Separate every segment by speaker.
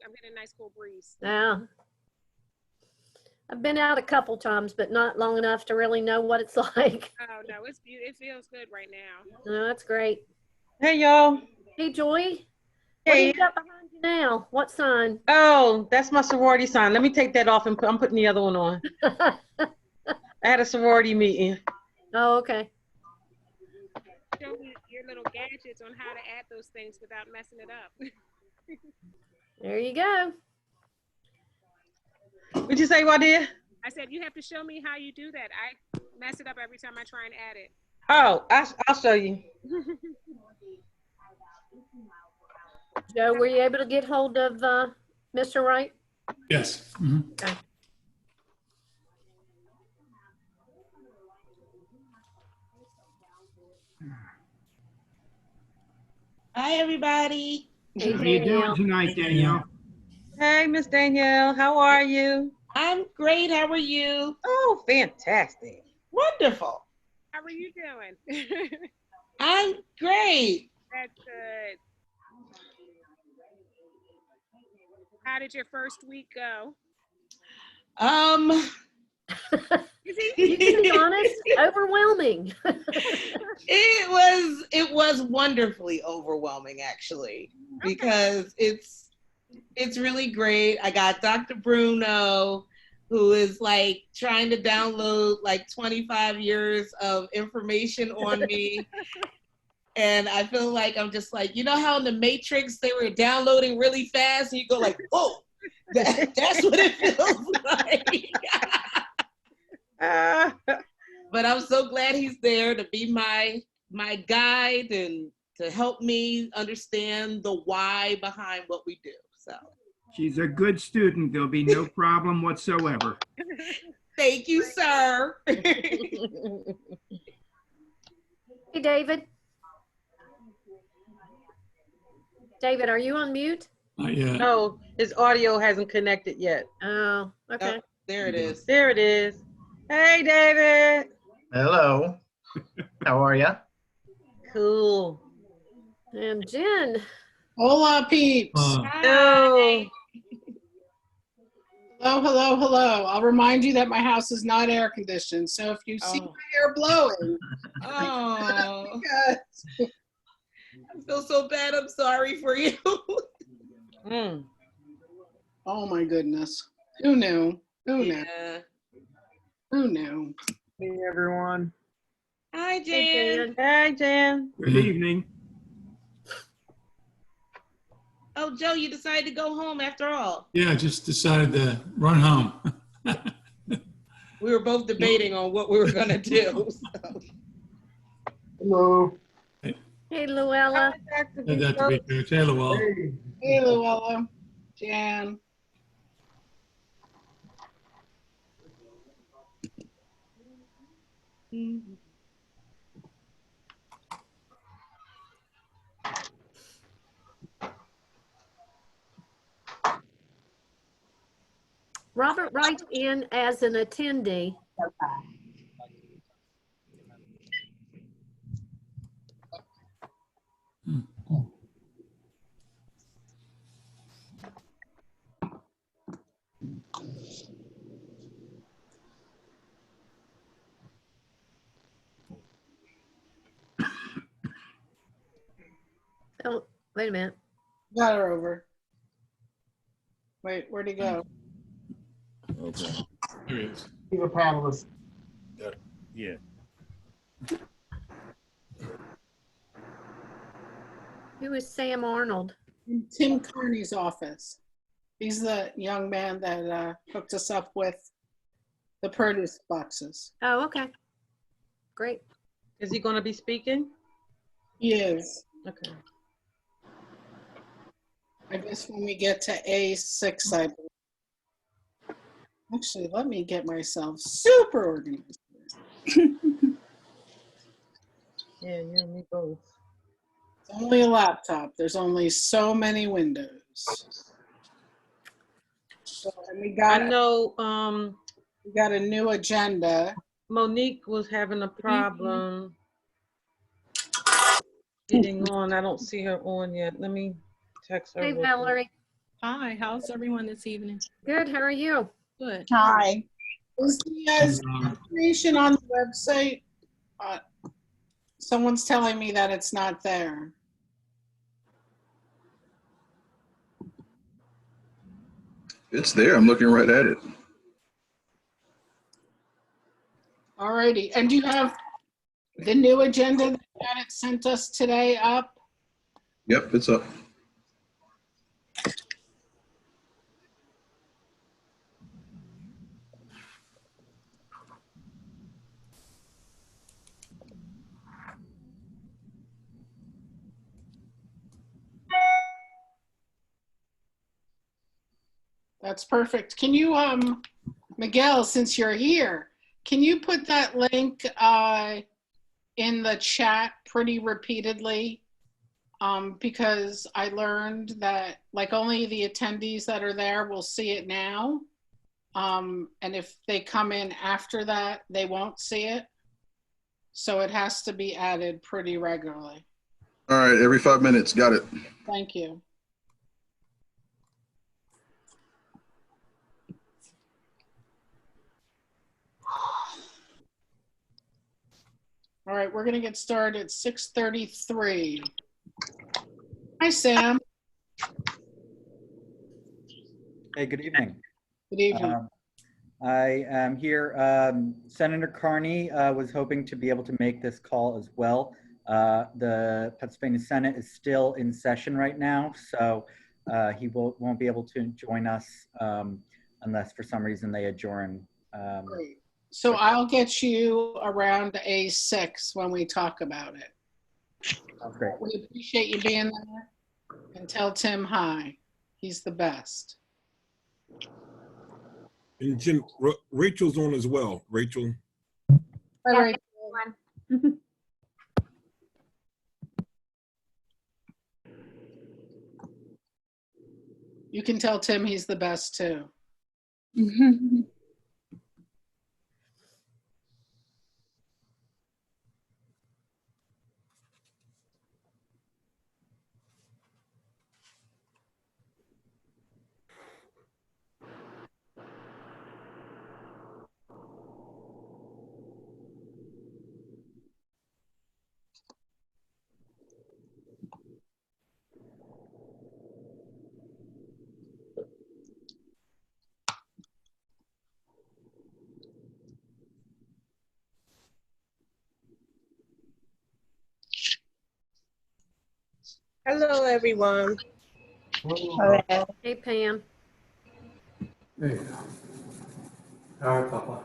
Speaker 1: I'm getting a nice cool breeze.
Speaker 2: Yeah. I've been out a couple times, but not long enough to really know what it's like.
Speaker 1: Oh no, it's beautiful. It feels good right now.
Speaker 2: No, that's great.
Speaker 3: Hey, y'all.
Speaker 2: Hey, Joy. What do
Speaker 3: Hey.
Speaker 2: you got behind you now? What sign?
Speaker 3: Oh, that's my sorority sign. Let me take that off and I'm putting the other one on. I had a sorority meeting.
Speaker 2: Oh, okay.
Speaker 1: Show me your little gadgets on how to add those things without messing it up.
Speaker 2: There you go.
Speaker 3: What'd you say, Wadia?
Speaker 1: I said, you have to show me how you do that. I mess it up every time I try and add it.
Speaker 3: Oh, I'll show you.
Speaker 2: Joe, were you able to get hold of Mr. Wright?
Speaker 4: Yes. Mm-hmm.
Speaker 2: Okay.
Speaker 5: Hi, everybody.
Speaker 2: Hey,
Speaker 4: How you
Speaker 2: Danielle.
Speaker 4: doing tonight, Danielle?
Speaker 3: Hey, Miss Danielle. How are you?
Speaker 5: I'm great. How are you?
Speaker 3: Oh, fantastic.
Speaker 5: Wonderful.
Speaker 1: How are you doing?
Speaker 5: I'm great.
Speaker 1: That's good. How did your first week go?
Speaker 2: You can be honest, overwhelming.
Speaker 5: It was wonderfully overwhelming, actually, because it's really great. I got Dr. Bruno, who is like trying to download like 25 years of information on me. And I feel like I'm just like, you know how in the Matrix they were downloading really fast and you go like, whoa, that's what it feels like. But I'm so glad he's there to be my guide and to help me understand the why behind what we do. So
Speaker 4: She's a good student. There'll be no problem whatsoever.
Speaker 5: thank you, sir.
Speaker 2: Hey, David. David, are you on mute?
Speaker 4: Not yet.
Speaker 3: No, his audio hasn't connected yet.
Speaker 2: Oh, okay.
Speaker 5: Oh, there it is.
Speaker 3: There it is. Hey, David.
Speaker 6: Hello. How are you?
Speaker 3: Cool.
Speaker 2: And Jen.
Speaker 7: Hola, peeps.
Speaker 3: Oh.
Speaker 7: Hello, hello, hello. I'll remind you that my house is not air conditioned, so if you see my hair blowing,
Speaker 5: Oh,
Speaker 7: because
Speaker 5: I feel so bad. I'm sorry for you.
Speaker 7: oh my goodness, who knew? Who knew?
Speaker 5: Yeah.
Speaker 7: Who knew?
Speaker 8: Hey, everyone.
Speaker 5: Hi, Jan.
Speaker 2: Hey, Jan.
Speaker 3: Hey, Jan.
Speaker 4: Good evening.
Speaker 5: Oh, Joe, you decided to go home after all.
Speaker 4: Yeah, I just decided to run home.
Speaker 5: We were both debating on what we were going to do. So.
Speaker 8: Hello.
Speaker 2: Hey, Luella.
Speaker 4: Said that to be fair. Say hello.
Speaker 8: Hey.
Speaker 7: Hey, Luella, Jan.
Speaker 2: Robert writes in as an attendee. Oh, wait a minute.
Speaker 7: Got her over. Wait, where'd he go?
Speaker 9: Okay.
Speaker 4: There he is.
Speaker 8: He's a panelist.
Speaker 9: Yeah.
Speaker 2: Who is Sam Arnold?
Speaker 7: In Tim Kearney's office. He's the young man that hooked us up with the produce boxes.
Speaker 2: Oh, okay. Great.
Speaker 3: Is he going to be speaking?
Speaker 7: He is.
Speaker 3: Okay.
Speaker 7: I guess when we get to A6, I believe. Actually, let me get myself super organized.
Speaker 3: Yeah, you and me both.
Speaker 7: It's only a laptop. There's only so many windows. So, and we got
Speaker 3: I know
Speaker 7: we got a new agenda.
Speaker 3: Monique was having a problem getting on. I don't see her on yet. Let me text her.
Speaker 2: Hey,
Speaker 3: real quick.
Speaker 2: Valerie.
Speaker 10: Hi, how's everyone this evening?
Speaker 2: Good, how are you?
Speaker 10: Good.
Speaker 11: Hi.
Speaker 7: Is the information on the website? Someone's telling me that it's not there.
Speaker 12: It's there. I'm looking right at it.
Speaker 7: All righty. And do you have the new agenda that Janet sent us today up?
Speaker 12: Yep, it's up.
Speaker 7: That's perfect. Can you, Miguel, since you're here, can you put that link in the chat pretty repeatedly? Because I learned that like only the attendees that are there will see it now. And if they come in after that, they won't see it. So it has to be added pretty regularly.
Speaker 12: All right, every 5 minutes. Got it.
Speaker 7: Thank you. All right, we're gonna get started at 6:33. Hi, Sam.
Speaker 13: Hey, good evening.
Speaker 7: Good evening.
Speaker 13: I am here. Senator Carney was hoping to be able to make this call as well. The Pennsylvania Senate is still in session right now, so he won't be able to join us unless for some reason they adjourn.
Speaker 7: Great. So I'll get you around A6 when we talk about it.
Speaker 13: Sounds great.
Speaker 7: We appreciate you being there, and tell Tim hi. He's the best.
Speaker 9: And Jim, Rachel's on as well. Rachel.
Speaker 7: All right. You can tell Tim he's the best too.
Speaker 11: Hello, everyone.
Speaker 8: Hello.
Speaker 2: Hey, Pam.
Speaker 8: Hey. All right, Papa.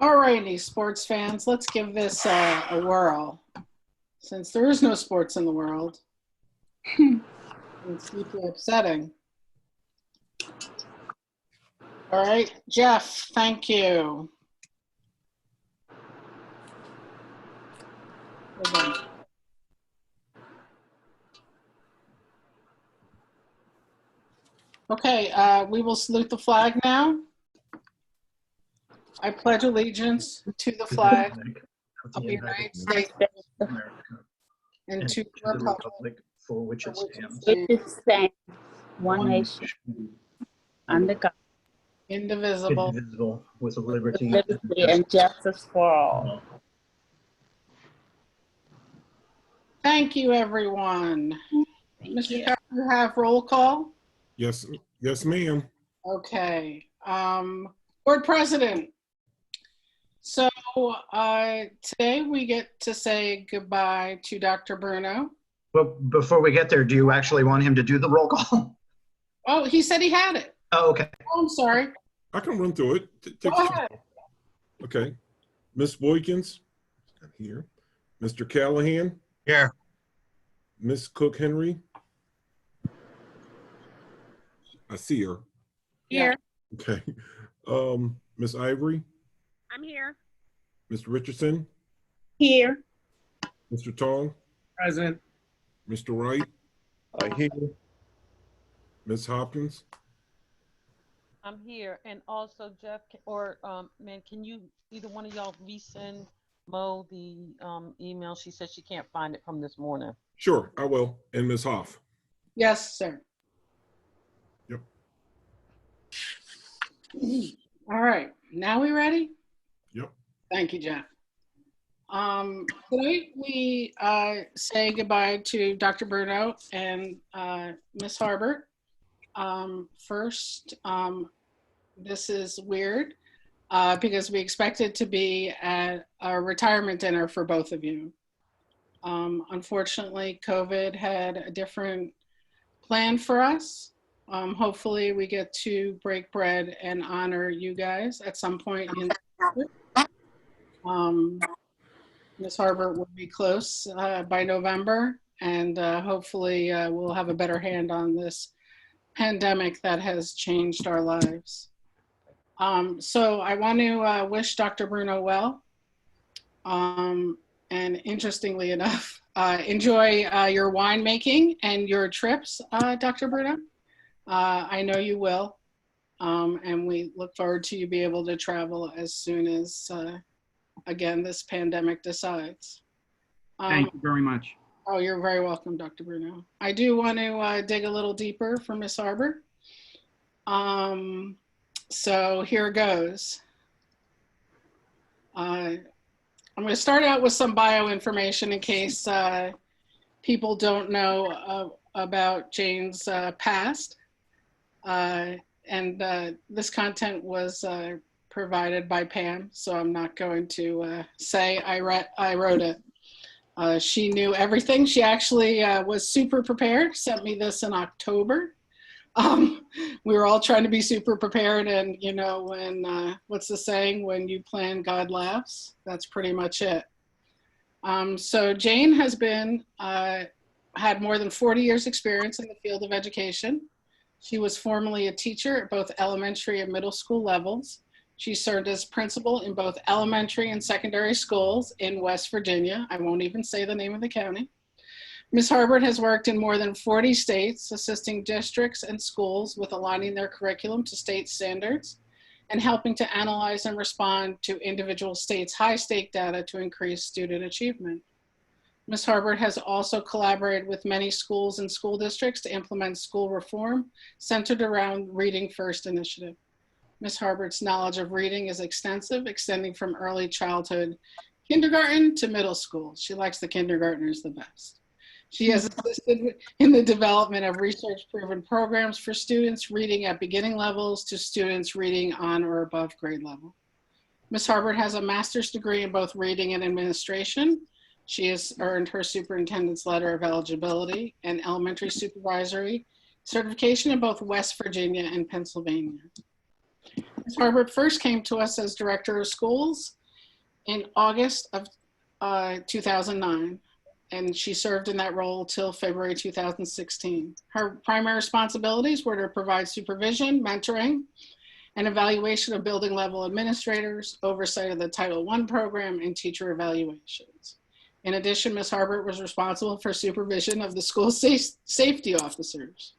Speaker 7: All righty, sports fans, let's give this a whirl. Since there is no sports in the world, it's deeply upsetting. All right, Jeff, thank you. Okay, we will salute the flag now. I pledge allegiance to the flag of the United States of America and to the republic
Speaker 6: for which it stands,
Speaker 11: It stands one nation under God,
Speaker 7: indivisible,
Speaker 6: with
Speaker 11: with
Speaker 6: liberty
Speaker 11: liberty and justice for all.
Speaker 7: Thank you, everyone.
Speaker 11: Thank
Speaker 7: Mr.
Speaker 11: you.
Speaker 7: Carter, you have roll call?
Speaker 9: Yes, yes, ma'am.
Speaker 7: Okay. Board President. So today we get to say goodbye to Dr. Bruno.
Speaker 6: But before we get there, do you actually want him to do the roll call?
Speaker 7: Oh, he said he had it.
Speaker 6: Oh, okay.
Speaker 7: Oh, I'm sorry.
Speaker 9: I can run through it.
Speaker 7: Go ahead.
Speaker 9: Okay. Ms. Boykins, here. Mr. Callahan.
Speaker 14: Here.
Speaker 9: Ms. Cook Henry. I see her.
Speaker 1: Here.
Speaker 9: Okay. Ms. Ivory.
Speaker 1: I'm here.
Speaker 9: Mr. Richardson.
Speaker 5: Here.
Speaker 9: Mr. Tong.
Speaker 14: Present.
Speaker 9: Mr. Wright.
Speaker 14: Here.
Speaker 9: Ms. Hopkins.
Speaker 15: I'm here. And also Jeff, or man, can you, either one of y'all resend Mo the email? She said she can't find it from this morning.
Speaker 9: Sure, I will. And Ms. Hoff.
Speaker 7: Yes, sir.
Speaker 9: Yep.
Speaker 7: All right. Now we ready?
Speaker 9: Yep.
Speaker 7: Thank you, Jeff. Tonight we say goodbye to Dr. Bruno and Miss Harbert. First, this is weird because we expected to be at a retirement dinner for both of you. Unfortunately, COVID had a different plan for us. Hopefully we get to break bread and honor you guys at some point in the future. Ms. Harbert will be close by November, and hopefully we'll have a better hand on this pandemic that has changed our lives. So I want to wish Dr. Bruno well. And interestingly enough, enjoy your winemaking and your trips, Dr. Bruno. I know you will. And we look forward to you be able to travel as soon as, again, this pandemic decides.
Speaker 4: Thank you very much.
Speaker 7: Oh, you're very welcome, Dr. Bruno. I do want to dig a little deeper for Ms. Harbert. So here goes. I'm going to start out with some bio information in case people don't know about Jane's past. And this content was provided by Pam, so I'm not going to say I wrote it. She knew everything. She actually was super prepared, sent me this in October. We were all trying to be super prepared, and you know, when, what's the saying, when you plan, God laughs? That's pretty much it. So Jane has been, had more than 40 years experience in the field of education. She was formerly a teacher at both elementary and middle school levels. She served as principal in both elementary and secondary schools in West Virginia. I won't even say the name of the county. Ms. Harbert has worked in more than 40 states, assisting districts and schools with aligning their curriculum to state standards and helping to analyze and respond to individual states' high-stake data to increase student achievement. Ms. Harbert has also collaborated with many schools and school districts to implement school reform centered around Reading First initiative. Ms. Harbert's knowledge of reading is extensive, extending from early childhood, kindergarten to middle school. She likes the kindergartners the best. She has assisted in the development of research-proven programs for students reading at beginning levels to students reading on or above grade level. Ms. Harbert has a master's degree in both reading and administration. She has earned her superintendent's letter of eligibility and elementary supervisory certification in both West Virginia and Pennsylvania. Ms. Harbert first came to us as director of schools in August of 2009, and she served in that role till February 2016. Her primary responsibilities were to provide supervision, mentoring, and evaluation of building level administrators, oversight of the Title I program, and teacher evaluations. In addition, Ms. Harbert was responsible for supervision of the school safety officers.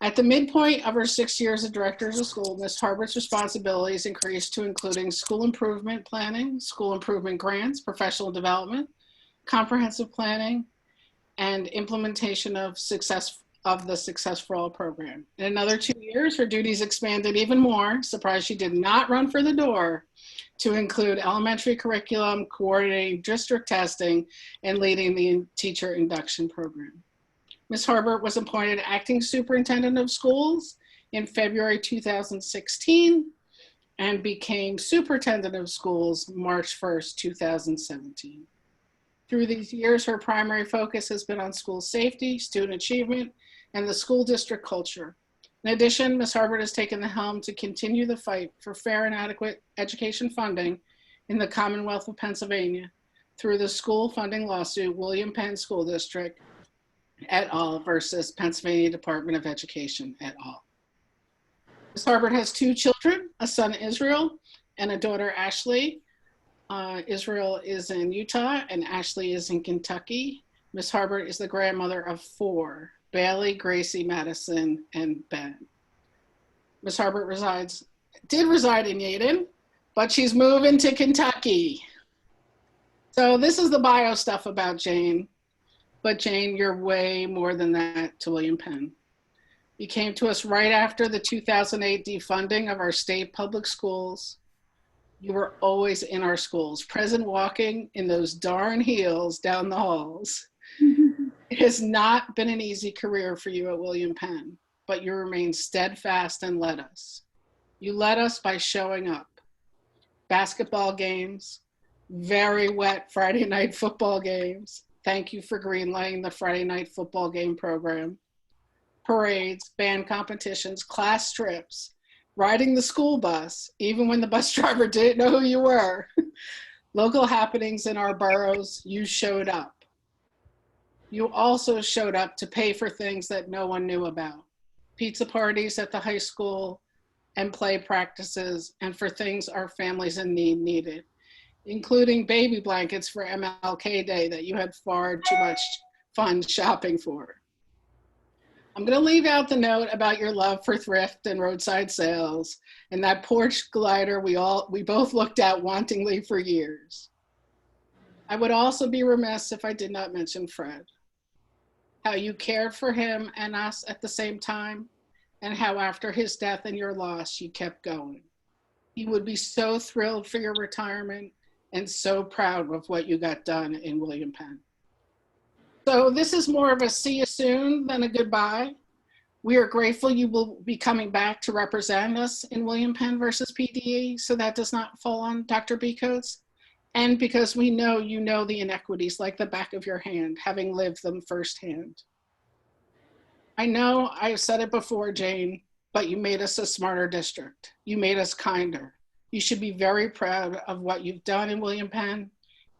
Speaker 7: At the midpoint of her 6 years as director of school, Ms. Harbert's responsibilities increased to including school improvement planning, school improvement grants, professional development, comprehensive planning, and implementation of the Success for All program. In another 2 years, her duties expanded even more. Surprised she did not run for the door, to include elementary curriculum, coordinating district testing, and leading the teacher induction program. Ms. Harbert was appointed acting superintendent of schools in February 2016 and became superintendent of schools March 1st, 2017. Through these years, her primary focus has been on school safety, student achievement, and the school district culture. In addition, Ms. Harbert has taken the helm to continue the fight for fair and adequate education funding in the Commonwealth of Pennsylvania through the school funding lawsuit, William Penn School District et al. Versus Pennsylvania Department of Education et al. Ms. Harbert has 2 children, a son Israel and a daughter Ashley. Israel is in Utah and Ashley is in Kentucky. Ms. Harbert is the grandmother of 4, Bailey, Gracie, Madison, and Ben. Ms. Harbert did reside in Yeadon, but she's moving to Kentucky. So this is the bio stuff about Jane. But Jane, you're way more than that to William Penn. You came to us right after the 2008 defunding of our state public schools. You were always in our schools, present walking in those darn heels down the halls. It has not been an easy career for you at William Penn, but you remain steadfast and led us. You led us by showing up. Basketball games, very wet Friday night football games. Thank you for greenlighting the Friday night football game program. Parades, band competitions, class trips, riding the school bus, even when the bus driver didn't know who you were. Local happenings in our boroughs, you showed up. You also showed up to pay for things that no one knew about. Pizza parties at the high school and play practices, and for things our families in need needed, including baby blankets for MLK Day that you had far too much fun shopping for. I'm gonna leave out the note about your love for thrift and roadside sales and that porch glider we both looked at wantingly for years. I would also be remiss if I did not mention Fred, how you cared for him and us at the same time, and how after his death and your loss, you kept going. He would be so thrilled for your retirement and so proud of what you got done in William Penn. So this is more of a see you soon than a goodbye. We are grateful you will be coming back to represent us in William Penn versus PDE, so that does not fall on Dr. Becoats. And because we know you know the inequities like the back of your hand, having lived them firsthand. I know I've said it before, Jane, but you made us a smarter district. You made us kinder. You should be very proud of what you've done in William Penn.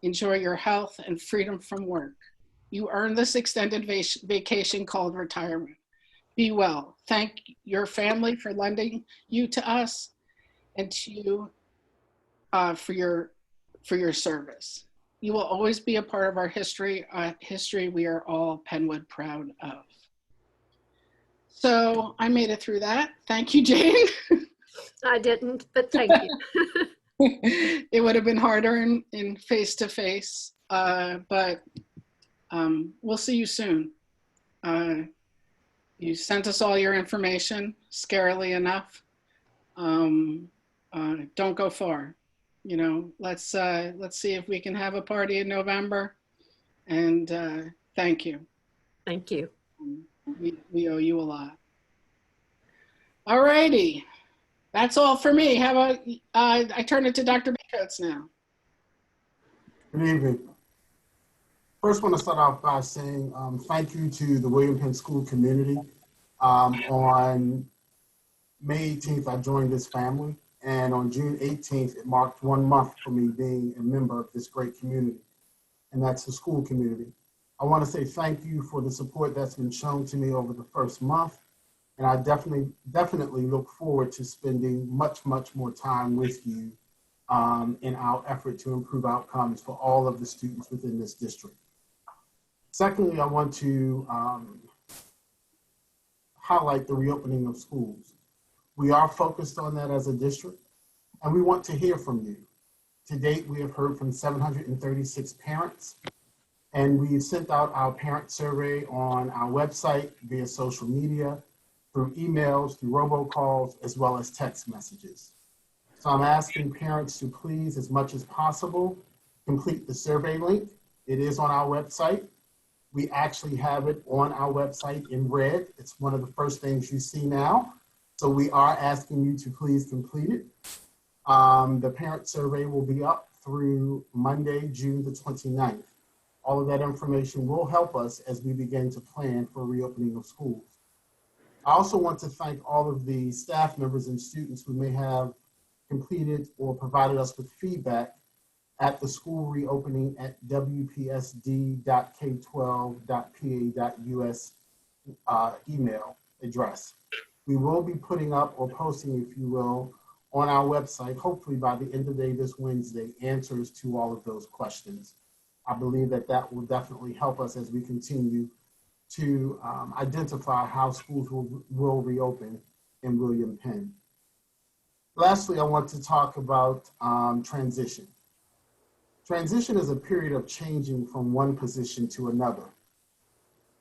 Speaker 7: Enjoy your health and freedom from work. You earned this extended vacation called retirement. Be well. Thank your family for lending you to us and to you for your service. You will always be a part of our history, history we are all Penwood proud of. So I made it through that. Thank you, Jane.
Speaker 2: I didn't, but thank you.
Speaker 7: It would have been harder in face-to-face, but we'll see you soon. You sent us all your information, scarily enough. Don't go far. You know, let's see if we can have a party in November. And thank you.
Speaker 2: Thank you.
Speaker 7: We owe you a lot. All righty. That's all for me. How about I turn it to Dr. Becoats now.
Speaker 14: Good evening. First, I want to start off by saying thank you to the William Penn School community. On May 18th, I joined this family, and on June 18th, it marked 1 month for me being a member of this great community, and that's the school community. I want to say thank you for the support that's been shown to me over the first month, and I definitely look forward to spending much more time with you in our effort to improve outcomes for all of the students within this district. Secondly, I want to highlight the reopening of schools. We are focused on that as a district, and we want to hear from you. To date, we have heard from 736 parents, and we've sent out our parent survey on our website, via social media, through emails, through robocalls, as well as text messages. So I'm asking parents to please, as much as possible, complete the survey link. It is on our website. We actually have it on our website in red. It's one of the first things you see now. So we are asking you to please complete it. The parent survey will be up through Monday, June the 29th. All of that information will help us as we begin to plan for reopening of schools. I also want to thank all of the staff members and students who may have completed or provided us with feedback at the school reopening at wpsd.k12.pa.us email address. We will be putting up or posting, if you will, on our website, hopefully by the end of the day this Wednesday, answers to all of those questions. I believe that that will definitely help us as we continue to identify how schools will reopen in William Penn. Lastly, I want to talk about transition. Transition is a period of changing from one position to another.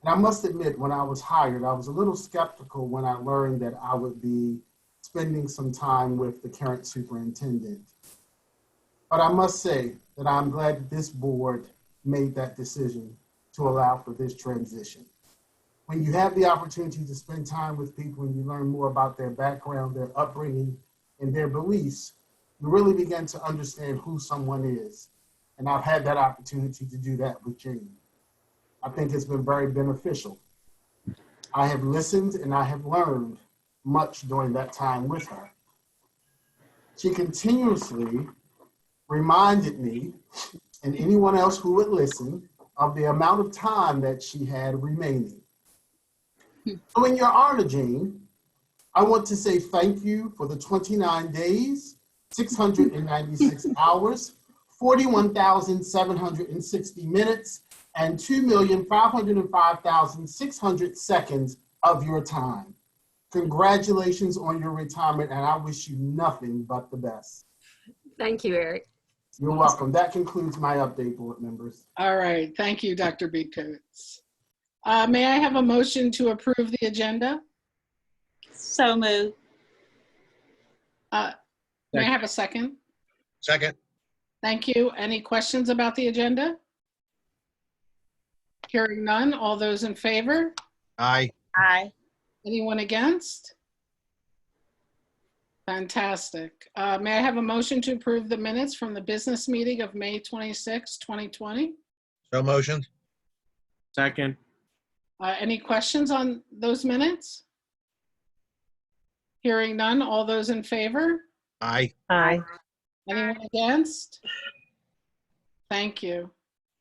Speaker 14: And I must admit, when I was hired, I was a little skeptical when I learned that I would be spending some time with the current superintendent. But I must say that I'm glad that this board made that decision to allow for this transition. When you have the opportunity to spend time with people and you learn more about their background, their upbringing, and their beliefs, you really begin to understand who someone is. And I've had that opportunity to do that with Jane. I think it's been very beneficial. I have listened and I have learned much during that time with her. She continuously reminded me, and anyone else who would listen, of the amount of time that she had remaining. So in your honor, Jane, I want to say thank you for the 29 days, 696 hours, 41,760 minutes, and 2,505,600 seconds of your time. Congratulations on your retirement, and I wish you nothing but the best.
Speaker 2: Thank you, Eric.
Speaker 14: You're welcome. That concludes my update, board members.
Speaker 7: All right. Thank you, Dr. Beekowitz. May I have a motion to approve the agenda?
Speaker 11: So moved.
Speaker 7: May I have a second?
Speaker 6: Second.
Speaker 7: Thank you. Any questions about the agenda? Hearing none. All those in favor?
Speaker 6: Aye.
Speaker 11: Aye.
Speaker 7: Anyone against? Fantastic. May I have a motion to approve the minutes from the business meeting of May 26, 2020?
Speaker 6: So motioned.
Speaker 8: Second.
Speaker 7: Any questions on those minutes? Hearing none. All those in favor?
Speaker 6: Aye.
Speaker 11: Aye.
Speaker 7: Anyone against? Thank you.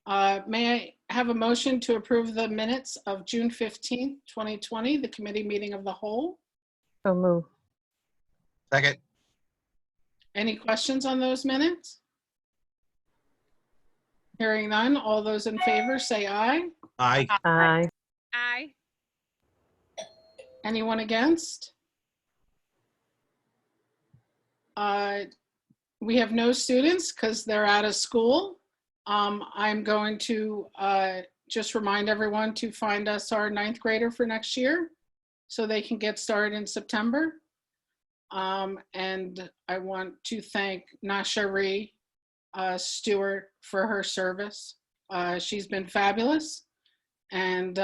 Speaker 7: May I have a motion to approve the minutes of June 15th, 2020, the committee meeting of the whole?
Speaker 11: So moved.
Speaker 6: Second.
Speaker 7: Any questions on those minutes? Hearing none, all those in favor say aye.
Speaker 6: Aye.
Speaker 11: Aye.
Speaker 1: Aye.
Speaker 7: Anyone against? We have no students because they're out of school. I'm going to just remind everyone to find us our 9th grader for next year so they can get started in September. And I want to thank Nashari Stewart for her service. She's been fabulous, and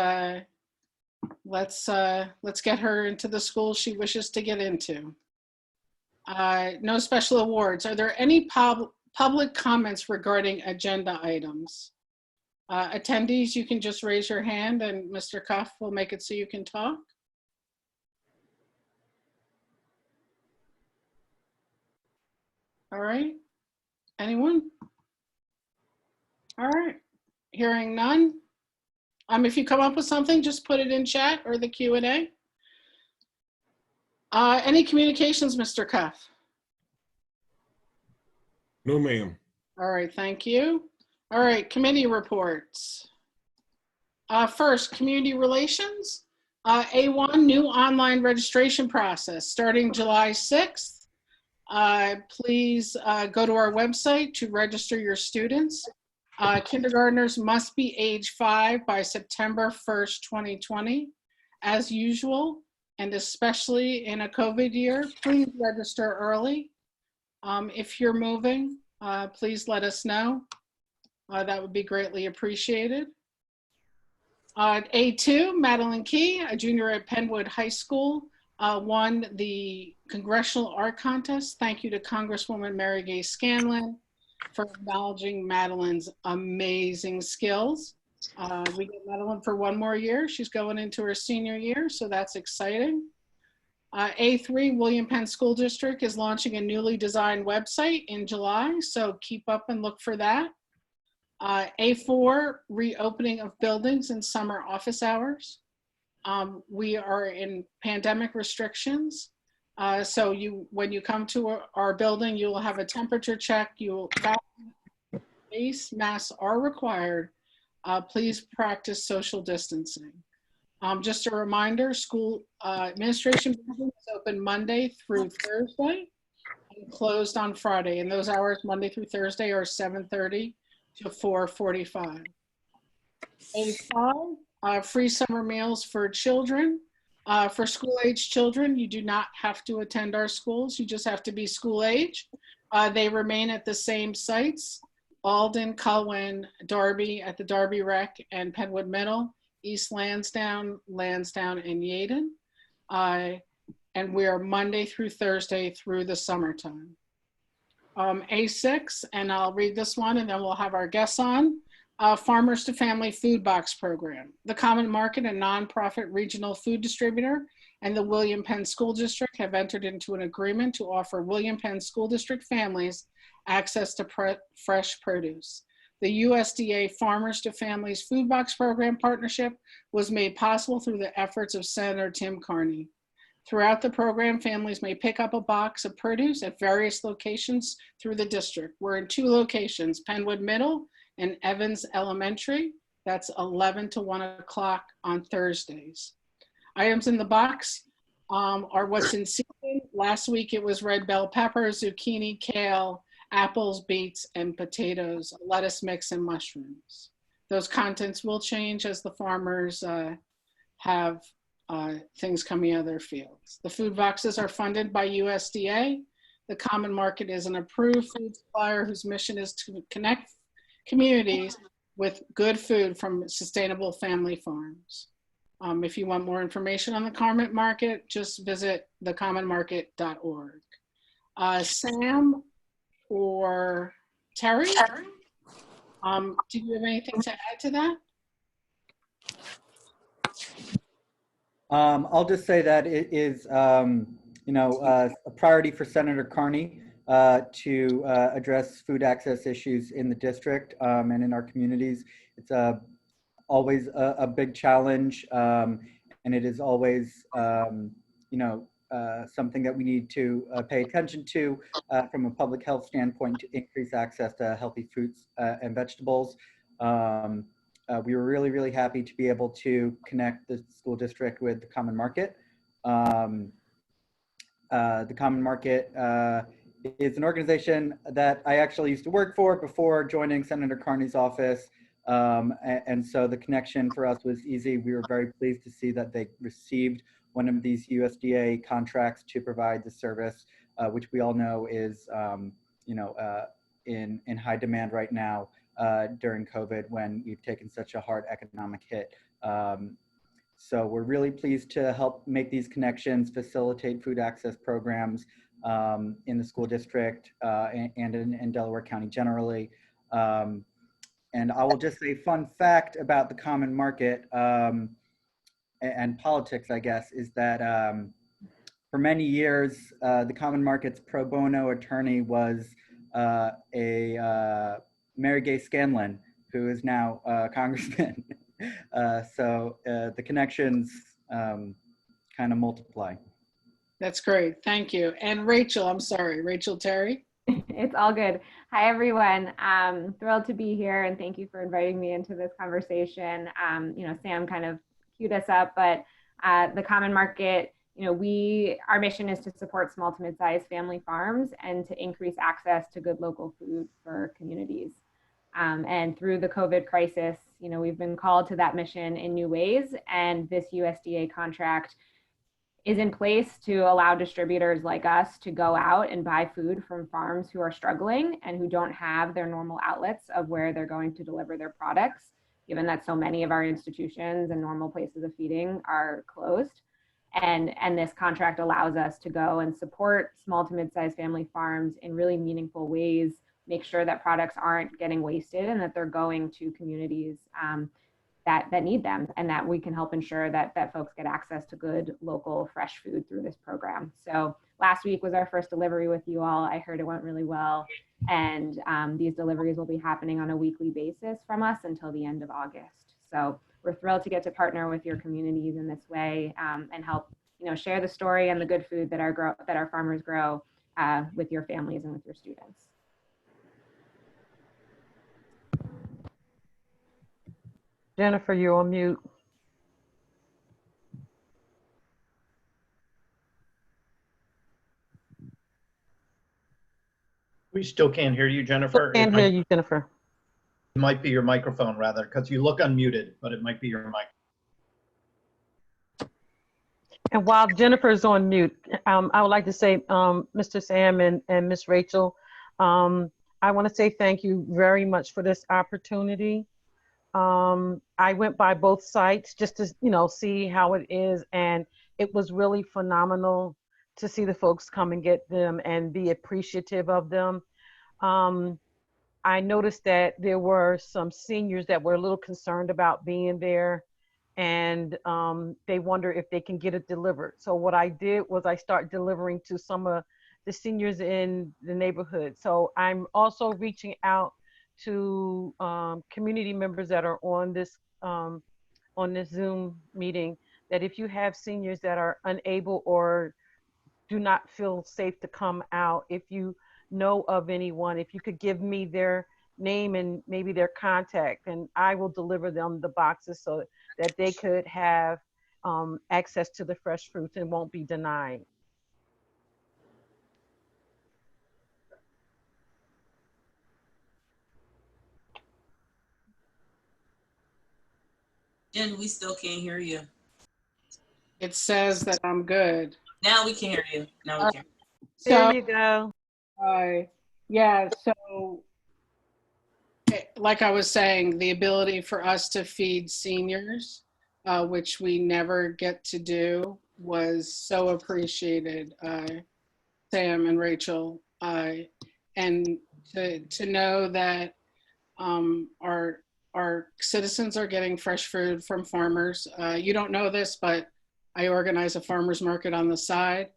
Speaker 7: let's get her into the school she wishes to get into. No special awards. Are there any public comments regarding agenda items? Attendees, you can just raise your hand and Mr. Cuff will make it so you can talk. All right. Anyone? All right. Hearing none. If you come up with something, just put it in chat or the Q&A. Any communications, Mr. Cuff?
Speaker 9: No, ma'am.
Speaker 7: All right, thank you. All right, committee reports. First, community relations. A1, new online registration process starting July 6th. Please go to our website to register your students. Kindergartners must be age 5 by September 1st, 2020. As usual, and especially in a COVID year, please register early. If you're moving, please let us know. That would be greatly appreciated. A2, Madeline Key, a junior at Penwood High School, won the Congressional Art Contest. Thank you to Congresswoman Mary Gay Scanlon for acknowledging Madeline's amazing skills. We get Madeline for one more year. She's going into her senior year, so that's exciting. A3, William Penn School District is launching a newly designed website in July, so keep up and look for that. A4, reopening of buildings and summer office hours. We are in pandemic restrictions. So when you come to our building, you will have a temperature check. Face masks are required. Please practice social distancing. Just a reminder, school administration building is open Monday through Thursday and closed on Friday. And those hours, Monday through Thursday, are 7:30 to 4:45. A5, free summer meals for children. For school-age children, you do not have to attend our schools. You just have to be school age. They remain at the same sites: Alden, Culwin, Darby at the Darby Rec and Penwood Middle, East Lansdowne, and Yeadon. And we are Monday through Thursday through the summertime. A6, and I'll read this one and then we'll have our guests on. Farmers to Family Food Box Program. The Common Market, a nonprofit regional food distributor, and the William Penn School District have entered into an agreement to offer William Penn School District families access to fresh produce. The USDA Farmers to Families Food Box Program partnership was made possible through the efforts of Senator Tim Carney. Throughout the program, families may pick up a box of produce at various locations through the district. We're in 2 locations, Penwood Middle and Evans Elementary. That's 11 to 1 o'clock on Thursdays. Items in the box are what's in season. Last week it was red bell pepper, zucchini, kale, apples, beets, and potatoes, lettuce mix, and mushrooms. Those contents will change as the farmers have things coming out of their fields. The food boxes are funded by USDA. The Common Market is an approved food supplier whose mission is to connect communities with good food from sustainable family farms. If you want more information on the Common Market, just visit thecommonmarket.org. Sam or Terry, do you have anything to add to that?
Speaker 13: I'll just say that it is, a priority for Senator Carney to address food access issues in the district and in our communities. It's always a big challenge, and it is always, something that we need to pay attention to from a public health standpoint to increase access to healthy fruits and vegetables. We were really, really happy to be able to connect the school district with the Common Market. The Common Market is an organization that I actually used to work for before joining Senator Carney's office. And so the connection for us was easy. We were very pleased to see that they received one of these USDA contracts to provide the service, which we all know is, in high demand right now during COVID when we've taken such a hard economic hit. So we're really pleased to help make these connections, facilitate food access programs in the school district and in Delaware County generally. And I will just say fun fact about the Common Market and politics, I guess, is that for many years, the Common Market's pro bono attorney was Mary Gay Scanlon, who is now a congressman. So the connections kind of multiply.
Speaker 7: That's great, thank you. And Rachel, I'm sorry, Rachel Terry.
Speaker 16: It's all good. Hi, everyone. Thrilled to be here, and thank you for inviting me into this conversation. Sam kind of queued us up, but the Common Market, our mission is to support small to mid-sized family farms and to increase access to good local food for communities. And through the COVID crisis, we've been called to that mission in new ways, and this USDA contract is in place to allow distributors like us to go out and buy food from farms who are struggling and who don't have their normal outlets of where they're going to deliver their products. given that so many of our institutions and normal places of feeding are closed. And this contract allows us to go and support small to mid-sized family farms in really meaningful ways, make sure that products aren't getting wasted and that they're going to communities that need them, and that we can help ensure that folks get access to good local fresh food through this program. So last week was our first delivery with you all. I heard it went really well. And these deliveries will be happening on a weekly basis from us until the end of August. So we're thrilled to get to partner with your communities in this way and help, share the story and the good food that our farmers grow with your families and with your students.
Speaker 15: Jennifer, you're on mute.
Speaker 6: We still can't hear you, Jennifer.
Speaker 15: Can't hear you, Jennifer.
Speaker 6: It might be your microphone, rather, because you look unmuted, but it might be your mic.
Speaker 15: And while Jennifer is on mute, I would like to say, Mr. Sam and Miss Rachel, I want to say thank you very much for this opportunity. I went by both sites just to, see how it is, and it was really phenomenal to see the folks come and get them and be appreciative of them. I noticed that there were some seniors that were a little concerned about being there, and they wonder if they can get it delivered. So what I did was I started delivering to some of the seniors in the neighborhood. So I'm also reaching out to community members that are on this Zoom meeting, that if you have seniors that are unable or do not feel safe to come out, if you know of anyone, if you could give me their name and maybe their contact, and I will deliver them the boxes so that they could have access to the fresh fruits and won't be denied.
Speaker 17: Jen, we still can't hear you.
Speaker 7: It says that I'm good.
Speaker 17: Now we can hear you. Now we can.
Speaker 15: There you go.
Speaker 7: Yeah, so like I was saying, the ability for us to feed seniors, which we never get to do, was so appreciated, Sam and Rachel. And to know that our citizens are getting fresh food from farmers. You don't know this, but I organize a farmers market on the side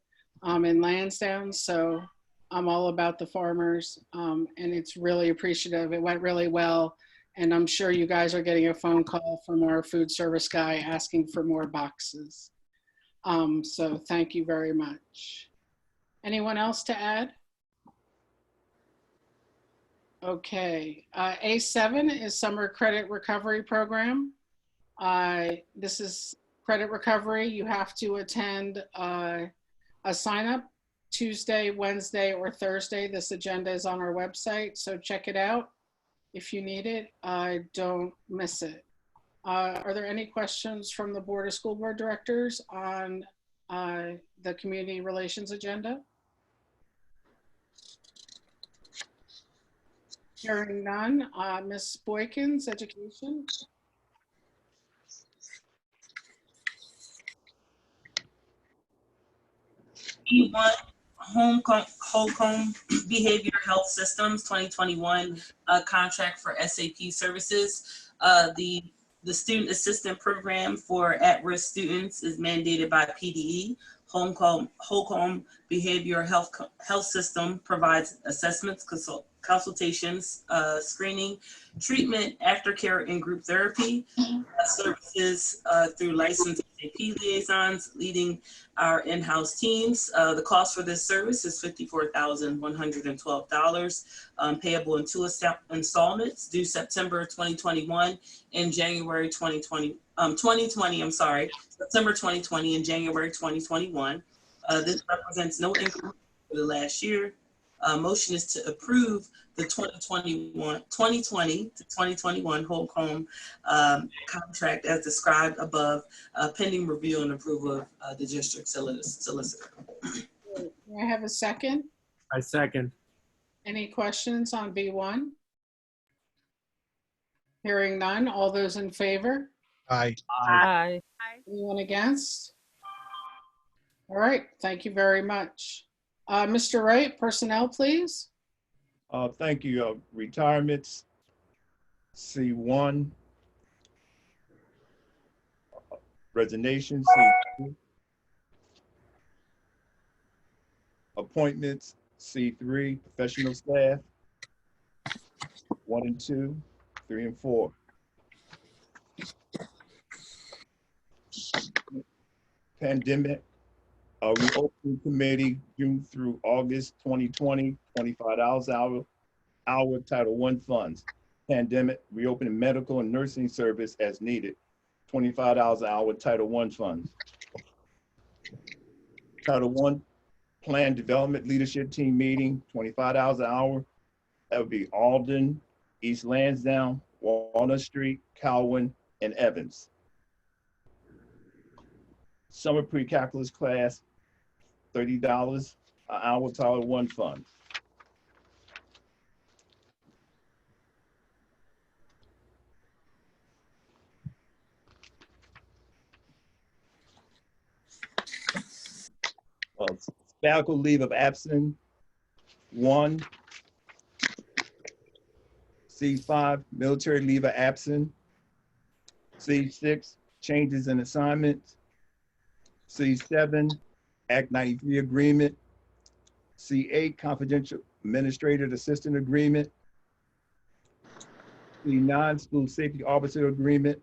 Speaker 7: in Lansdowne. So I'm all about the farmers, and it's really appreciative. It went really well. And I'm sure you guys are getting a phone call from our food service guy asking for more boxes. So thank you very much. Anyone else to add? Okay, A7 is Summer Credit Recovery Program. This is credit recovery. You have to attend a sign up Tuesday, Wednesday, or Thursday. This agenda is on our website, so check it out. If you need it, don't miss it. Are there any questions from the Board of School Board Directors on the community relations agenda? Hearing none, Ms. Boykins, education.
Speaker 17: Home Behavior Health Systems 2021 contract for SAP services. The Student Assistant Program for at-risk students is mandated by PDE. Holcomb Behavior Health System provides assessments, consultations, screening, treatment, aftercare, and group therapy services through licensed SAP liaisons leading our in-house teams. The cost for this service is $54,112, payable in 2 installments due September 2021 and January 2020. September 2020 and January 2021. This represents no increase for the last year. Motion is to approve the 2020 to 2021 Holcomb contract as described above, pending review and approval of the district solicitor.
Speaker 7: May I have a second?
Speaker 8: I second.
Speaker 7: Any questions on B1? Hearing none. All those in favor?
Speaker 8: Aye.
Speaker 15: Aye.
Speaker 7: Anyone against? All right, thank you very much. Mr. Wright, personnel, please.
Speaker 18: Thank you. Retirements, C1. Resignations, C2. Appointments, C3. Professional staff, 1 and 2, 3 and 4. Pandemic, reopening committee, June through August 2020, $25 hour, Title I funds. Pandemic, reopening medical and nursing service as needed, $25 an hour, Title I funds. Title I plan development leadership team meeting, $25 an hour. That would be Alden, East Lansdowne, Walnut Street, Cowan, and Evans. Summer pre-calculus class, $30 an hour, Title I fund. Sabbatical leave of absence, 1. C5, military leave of absence. C6, changes in assignments. C7, Act 93 agreement. C8, confidential administrative assistant agreement. C9, school safety officer agreement.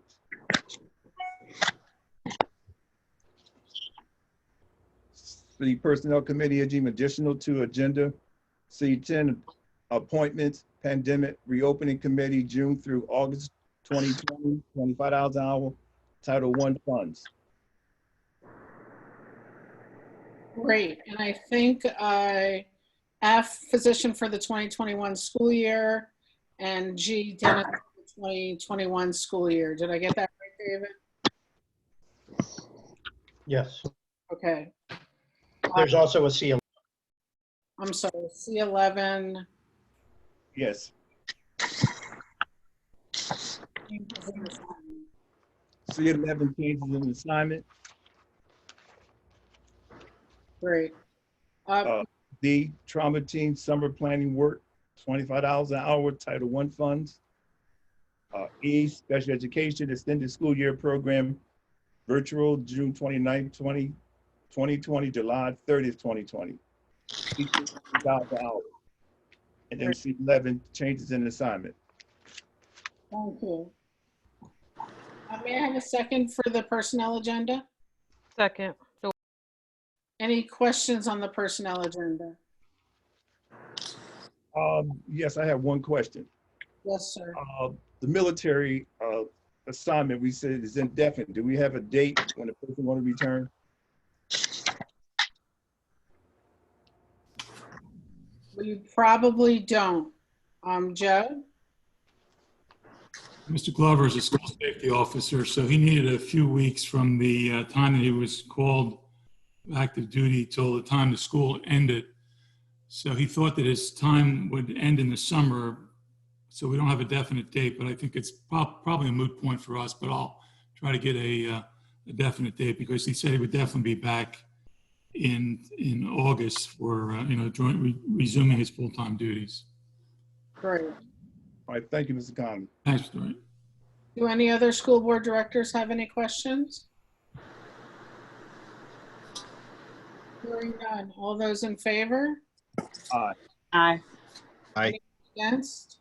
Speaker 18: The personnel committee agenda additional to agenda. C10, appointments, pandemic reopening committee, June through August 2020, $25 an hour, Title I funds.
Speaker 7: Great, and I think F, physician for the 2021 school year, and G, dentist for the 2021 school year. Did I get that right, David?
Speaker 6: Yes.
Speaker 7: Okay.
Speaker 6: There's also a C.
Speaker 7: I'm sorry, C11.
Speaker 18: Yes. C11, changes in assignment.
Speaker 7: Great.
Speaker 18: D, trauma team summer planning work, $25 an hour, Title I funds. E, special education extended school year program, virtual, June 29th, 2020, July 30th, 2020. $50 an hour. And then C11, changes in assignment.
Speaker 7: Thank you. May I have a second for the personnel agenda?
Speaker 15: Second.
Speaker 7: Any questions on the personnel agenda?
Speaker 18: Yes, I have one question.
Speaker 7: Yes, sir.
Speaker 18: The military assignment, we said is indefinite. Do we have a date when the person want to return?
Speaker 7: We probably don't. Joe?
Speaker 19: Mr. Glover is a school safety officer, so he needed a few weeks from the time that he was called active duty till the time the school ended. So he thought that his time would end in the summer. So we don't have a definite date, but I think it's probably a moot point for us, but I'll try to get a definite date because he said he would definitely be back in August for, resuming his full-time duties.
Speaker 7: Great.
Speaker 18: All right, thank you, Mr. Conley.
Speaker 19: Thanks, Mr. Wright.
Speaker 7: Do any other school board directors have any questions? Hearing none. All those in favor?
Speaker 18: Aye.
Speaker 11: Aye.
Speaker 8: Aye.
Speaker 7: Against?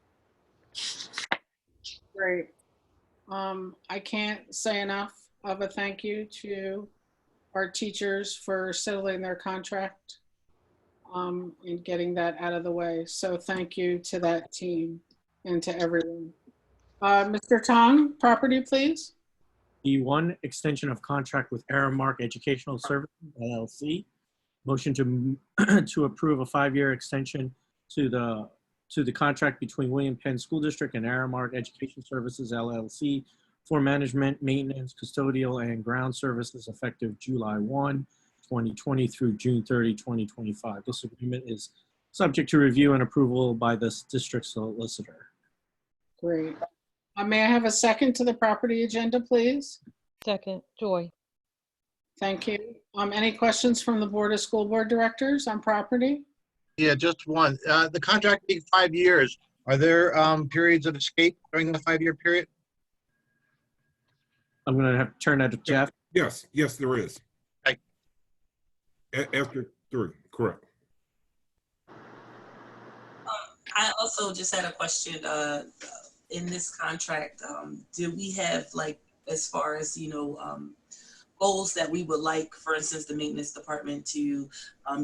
Speaker 7: Great. I can't say enough of a thank you to our teachers for settling their contract and getting that out of the way. So thank you to that team and to everyone. Mr. Tong, property, please.
Speaker 8: E1, extension of contract with Aramark Educational Services, LLC. Motion to approve a 5-year extension to the contract between William Penn School District and Aramark Education Services, LLC for management, maintenance, custodial, and ground services effective July 1, 2020 through June 30, 2025. This agreement is subject to review and approval by the district solicitor.
Speaker 7: Great. May I have a second to the property agenda, please?
Speaker 15: Second, Joy.
Speaker 7: Thank you. Any questions from the Board of School Board Directors on property?
Speaker 20: Yeah, just one. The contract being 5 years, are there periods of escape during the 5-year period?
Speaker 8: I'm going to have to turn that to Jeff.
Speaker 9: Yes, yes, there is. After 3, correct.
Speaker 17: I also just had a question. In this contract, do we have, like, as far as, goals that we would like, for instance, the maintenance department to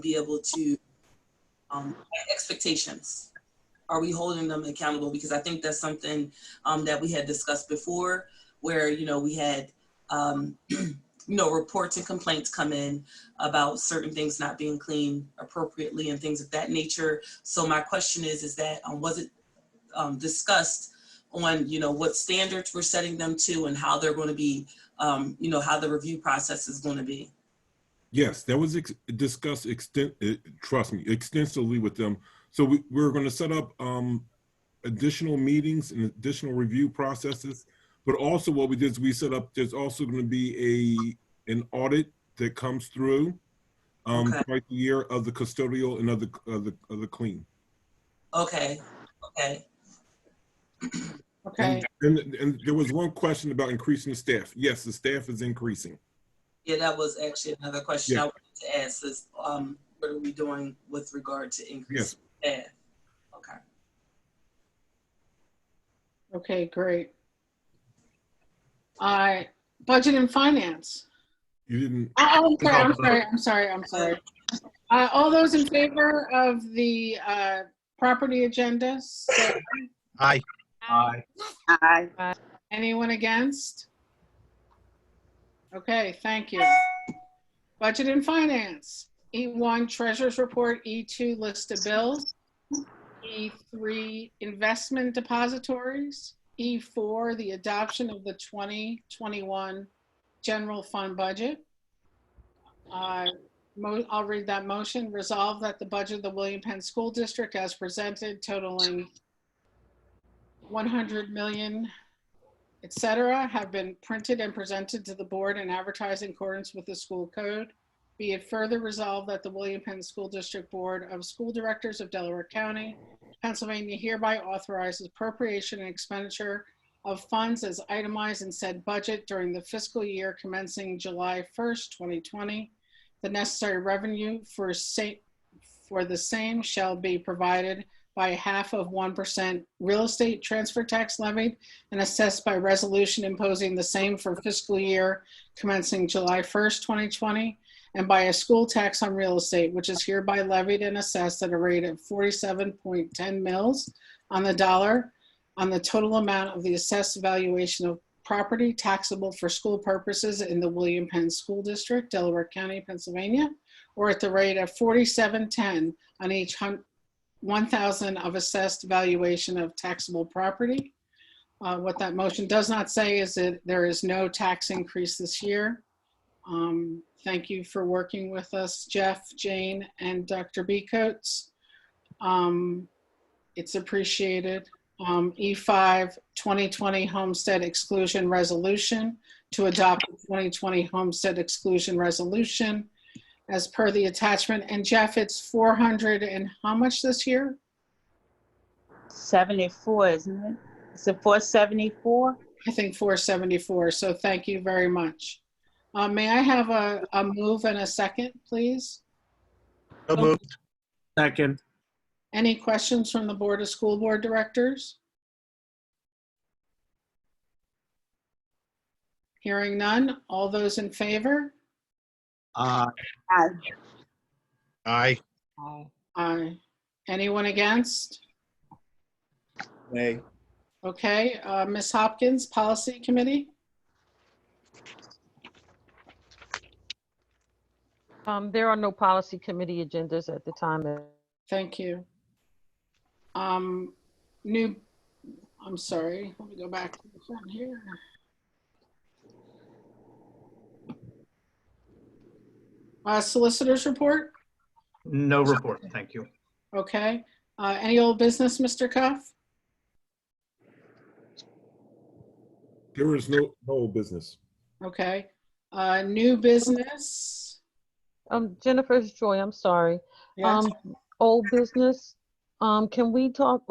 Speaker 17: be able to, expectations? Are we holding them accountable? Because I think that's something that we had discussed before, where, we had, reports and complaints come in about certain things not being cleaned appropriately and things of that nature. So my question is that was it discussed on, what standards we're setting them to and how they're going to be, how the review process is going to be?
Speaker 9: Yes, that was discussed extensively with them. So we're going to set up additional meetings and additional review processes. But also what we did is we set up, there's also going to be an audit that comes through twice a year of the custodial and of the clean.
Speaker 17: Okay.
Speaker 7: Okay.
Speaker 9: And there was one question about increasing the staff. Yes, the staff is increasing.
Speaker 17: Yeah, that was actually another question
Speaker 9: Yeah.
Speaker 17: I wanted to ask is, what are we doing with regard to increasing staff? Okay.
Speaker 7: Okay, great. Budget and finance.
Speaker 9: You didn't.
Speaker 7: I'm sorry. All those in favor of the property agenda? Say
Speaker 20: Aye.
Speaker 11: Aye.
Speaker 7: anyone against? Okay, thank you. Budget and finance. E1, treasurer's report. E2, list of bills. E3, investment depositories. E4, the adoption of the 2021 general fund budget. I'll read that motion. Resolve that the budget of the William Penn School District as presented totaling 100 million, et cetera, have been printed and presented to the board and advertised in accordance with the school code. Be it further resolved that the William Penn School District Board of School Directors of Delaware County, Pennsylvania hereby authorizes appropriation and expenditure of funds as itemized in said budget during the fiscal year commencing July 1st, 2020. The necessary revenue for the same shall be provided by 0.5% real estate transfer tax levied and assessed by resolution imposing the same for fiscal year commencing July 1st, 2020, and by a school tax on real estate, which is hereby levied and assessed at a rate of 47.10 mils on the dollar on the total amount of the assessed valuation of property taxable for school purposes in the William Penn School District, Delaware County, Pennsylvania, or at the rate of 47.10 on each 1,000 of assessed valuation of taxable property. What that motion does not say is that there is no tax increase this year. Thank you for working with us, Jeff, Jane, and Dr. B. Coates. It's appreciated. E5, 2020 Homestead Exclusion Resolution to adopt the 2020 Homestead Exclusion Resolution as per the attachment. And Jeff, it's 400 and how much this year?
Speaker 11: 74, isn't it? Is it 474?
Speaker 7: I think 474. So thank you very much. May I have a move and a second, please?
Speaker 20: So moved.
Speaker 8: Second.
Speaker 7: Any questions from the Board of School Board Directors? Hearing none. All those in favor?
Speaker 11: Aye.
Speaker 20: Aye.
Speaker 7: Aye. Anyone against?
Speaker 18: Nay.
Speaker 7: Okay, Ms. Hopkins, Policy Committee?
Speaker 15: There are no policy committee agendas at the time.
Speaker 7: Thank you. I'm sorry, let me go back to the front here. Solicitor's report?
Speaker 6: No report, thank you.
Speaker 7: Okay. Any old business, Mr. Cuff?
Speaker 9: There is no old business.
Speaker 7: Okay. New business.
Speaker 15: Jennifer's Joy, I'm sorry.
Speaker 7: Yes.
Speaker 15: Old business. Can we talk,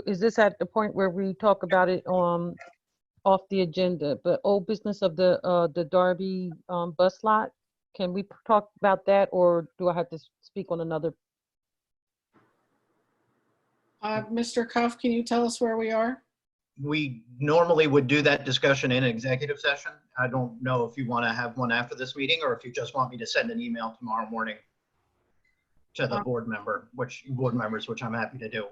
Speaker 15: is this at the point where we talk about it off the agenda? But old business of the Darby bus lot. Can we talk about that, or do I have to speak on another?
Speaker 7: Mr. Cuff, can you tell us where we are?
Speaker 20: We normally would do that discussion in an executive session. I don't know if you want to have one after this meeting or if you just want me to send an email tomorrow morning to the board members, which I'm happy to do.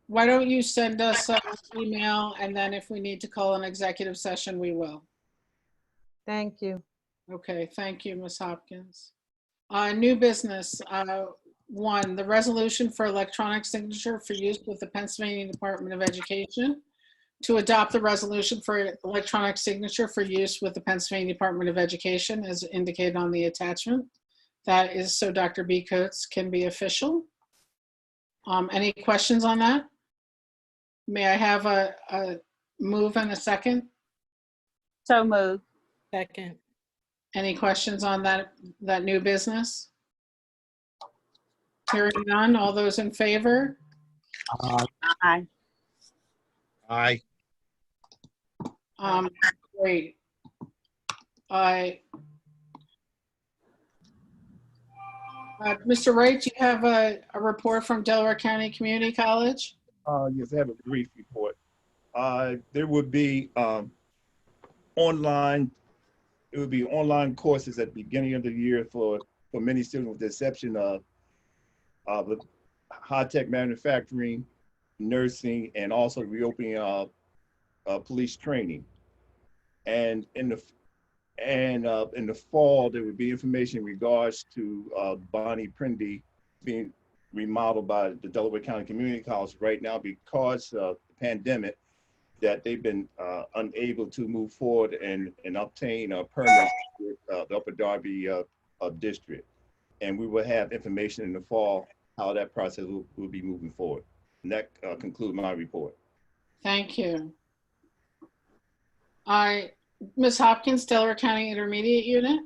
Speaker 7: Why don't you send us an email, and then if we need to call an executive session, we will.
Speaker 15: Thank you.
Speaker 7: Okay, thank you, Ms. Hopkins. New business. One, the resolution for electronic signature for use with the Pennsylvania Department of Education. To adopt the resolution for electronic signature for use with the Pennsylvania Department of Education as indicated on the attachment. That is so Dr. B. Coates can be official. Any questions on that? May I have a move and a second?
Speaker 11: So moved.
Speaker 10: Second.
Speaker 7: Any questions on that new business? Hearing none, all those in favor?
Speaker 11: Aye.
Speaker 20: Aye.
Speaker 7: Great. Mr. Wright, do you have a report from Delaware County Community College?
Speaker 18: Yes, I have a brief report. There would be online courses at the beginning of the year for many students, with the exception of the high-tech manufacturing, nursing, and also reopening of police training. And in the fall, there would be information in regards to Bonnie Prindy being remodeled by the Delaware County Community College right now because of the pandemic, that they've been unable to move forward and obtain a permit with the Upper Darby district. And we will have information in the fall how that process will be moving forward. And that concludes my report. Thank you.
Speaker 7: Ms. Hopkins, Delaware County Intermediate Unit.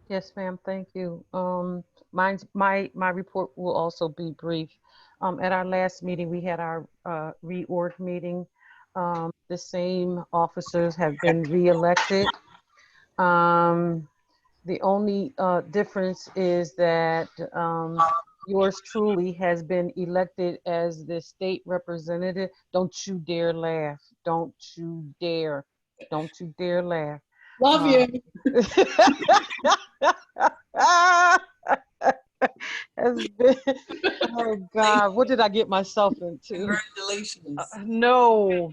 Speaker 15: Yes, ma'am. Thank you. My report will also be brief. At our last meeting, we had our reorg meeting. The same officers have been reelected. The only difference is that yours truly has been elected as the state representative. Don't you dare laugh. Don't you dare. Don't you dare laugh.
Speaker 7: Love you.
Speaker 15: Oh God, what did I get myself into?
Speaker 17: Congratulations.
Speaker 15: No.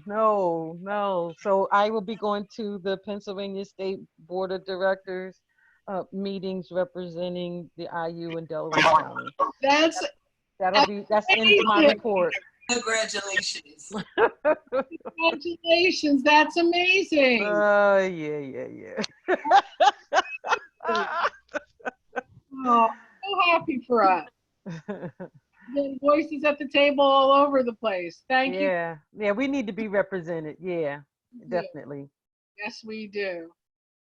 Speaker 15: So I will be going to the Pennsylvania State Board of Directors meetings representing the IU in Delaware County. That's in my report.
Speaker 17: Congratulations.
Speaker 7: Congratulations, that's amazing.
Speaker 15: Yeah.
Speaker 7: Oh, so happy for us. The voices at the table all over the place. Thank you.
Speaker 15: Yeah, we need to be represented. Yeah, definitely.
Speaker 7: Yes, we do.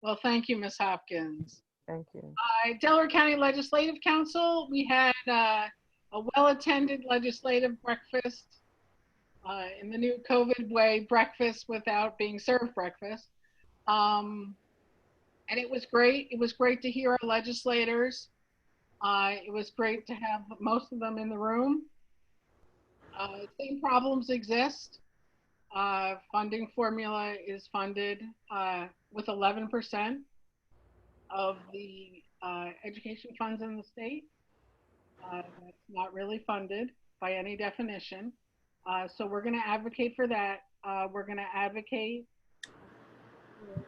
Speaker 7: Well, thank you, Ms. Hopkins.
Speaker 15: Thank you.
Speaker 7: Delaware County Legislative Council, we had a well-attended legislative breakfast in the new COVID way, breakfast without being served breakfast. And it was great. It was great to hear our legislators. It was great to have most of them in the room. Same problems exist. Funding formula is funded with 11% of the education funds in the state. That's not really funded by any definition. So we're going to advocate for that. We're going to advocate at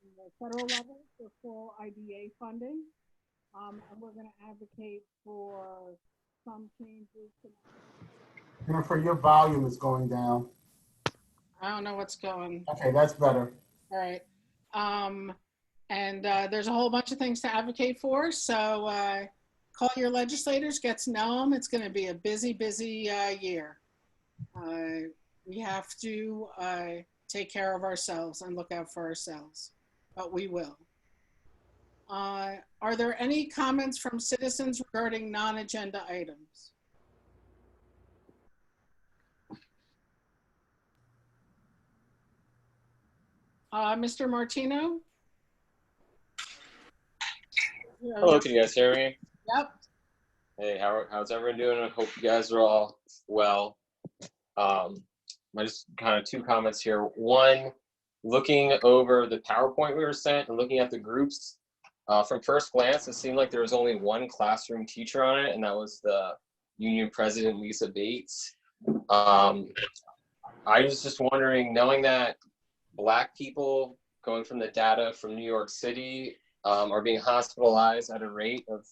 Speaker 7: the federal level for full IDA funding. And we're going to advocate for some changes.
Speaker 14: Jennifer, your volume is going down.
Speaker 7: I don't know what's going.
Speaker 14: Okay, that's better.
Speaker 7: All right. And there's a whole bunch of things to advocate for. So call your legislators, get to know them. It's going to be a busy year. We have to take care of ourselves and look out for ourselves, but we will. Are there any comments from citizens regarding non-agenda items? Mr. Martino?
Speaker 21: Hello, can you guys hear me?
Speaker 7: Yep.
Speaker 21: Hey, how's everyone doing? I hope you guys are all well. I just kind of two comments here. One, looking over the PowerPoint we were sent and looking at the groups, from first glance, it seemed like there was only one classroom teacher on it, and that was the union president, Lisa Bates. I was just wondering, knowing that Black people, going from the data from New York City, are being hospitalized at a rate of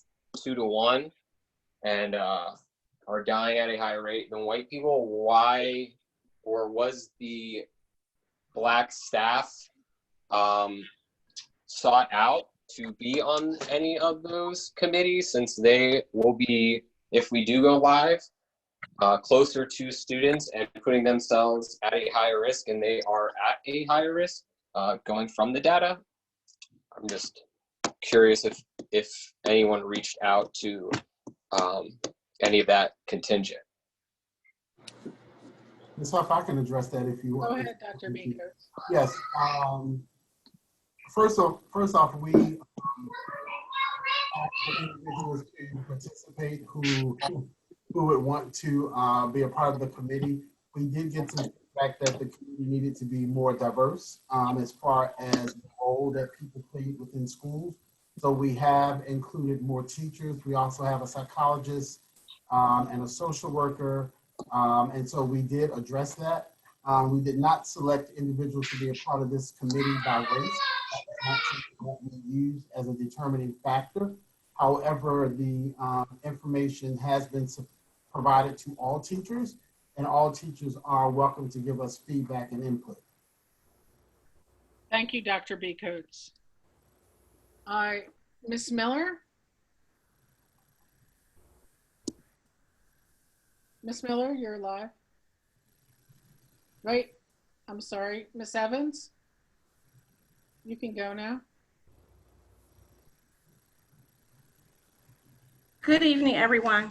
Speaker 21: 2 to 1 and are dying at a higher rate than white people, why, or was the Black staff sought out to be on any of those committees, since they will be, if we do go live, closer to students and putting themselves at a higher risk, and they are at a higher risk going from the data? I'm just curious if anyone reached out to any of that contingent.
Speaker 14: Ms. Huff, I can address that if you want.
Speaker 7: Go ahead, Dr. Baker.
Speaker 14: Yes. First off, we asked individuals to participate who would want to be a part of the committee. We did get some feedback that the committee needed to be more diverse as far as the role that people played within schools. So we have included more teachers. We also have a psychologist and a social worker. And so we did address that. We did not select individuals to be a part of this committee by race. That's not something that we use as a determining factor. However, the information has been provided to all teachers, and all teachers are welcome to give us feedback and input.
Speaker 7: Thank you, Dr. B. Coates. Ms. Miller? Ms. Miller, you're live. Right, I'm sorry, Ms. Evans? You can go now.
Speaker 22: Good evening, everyone.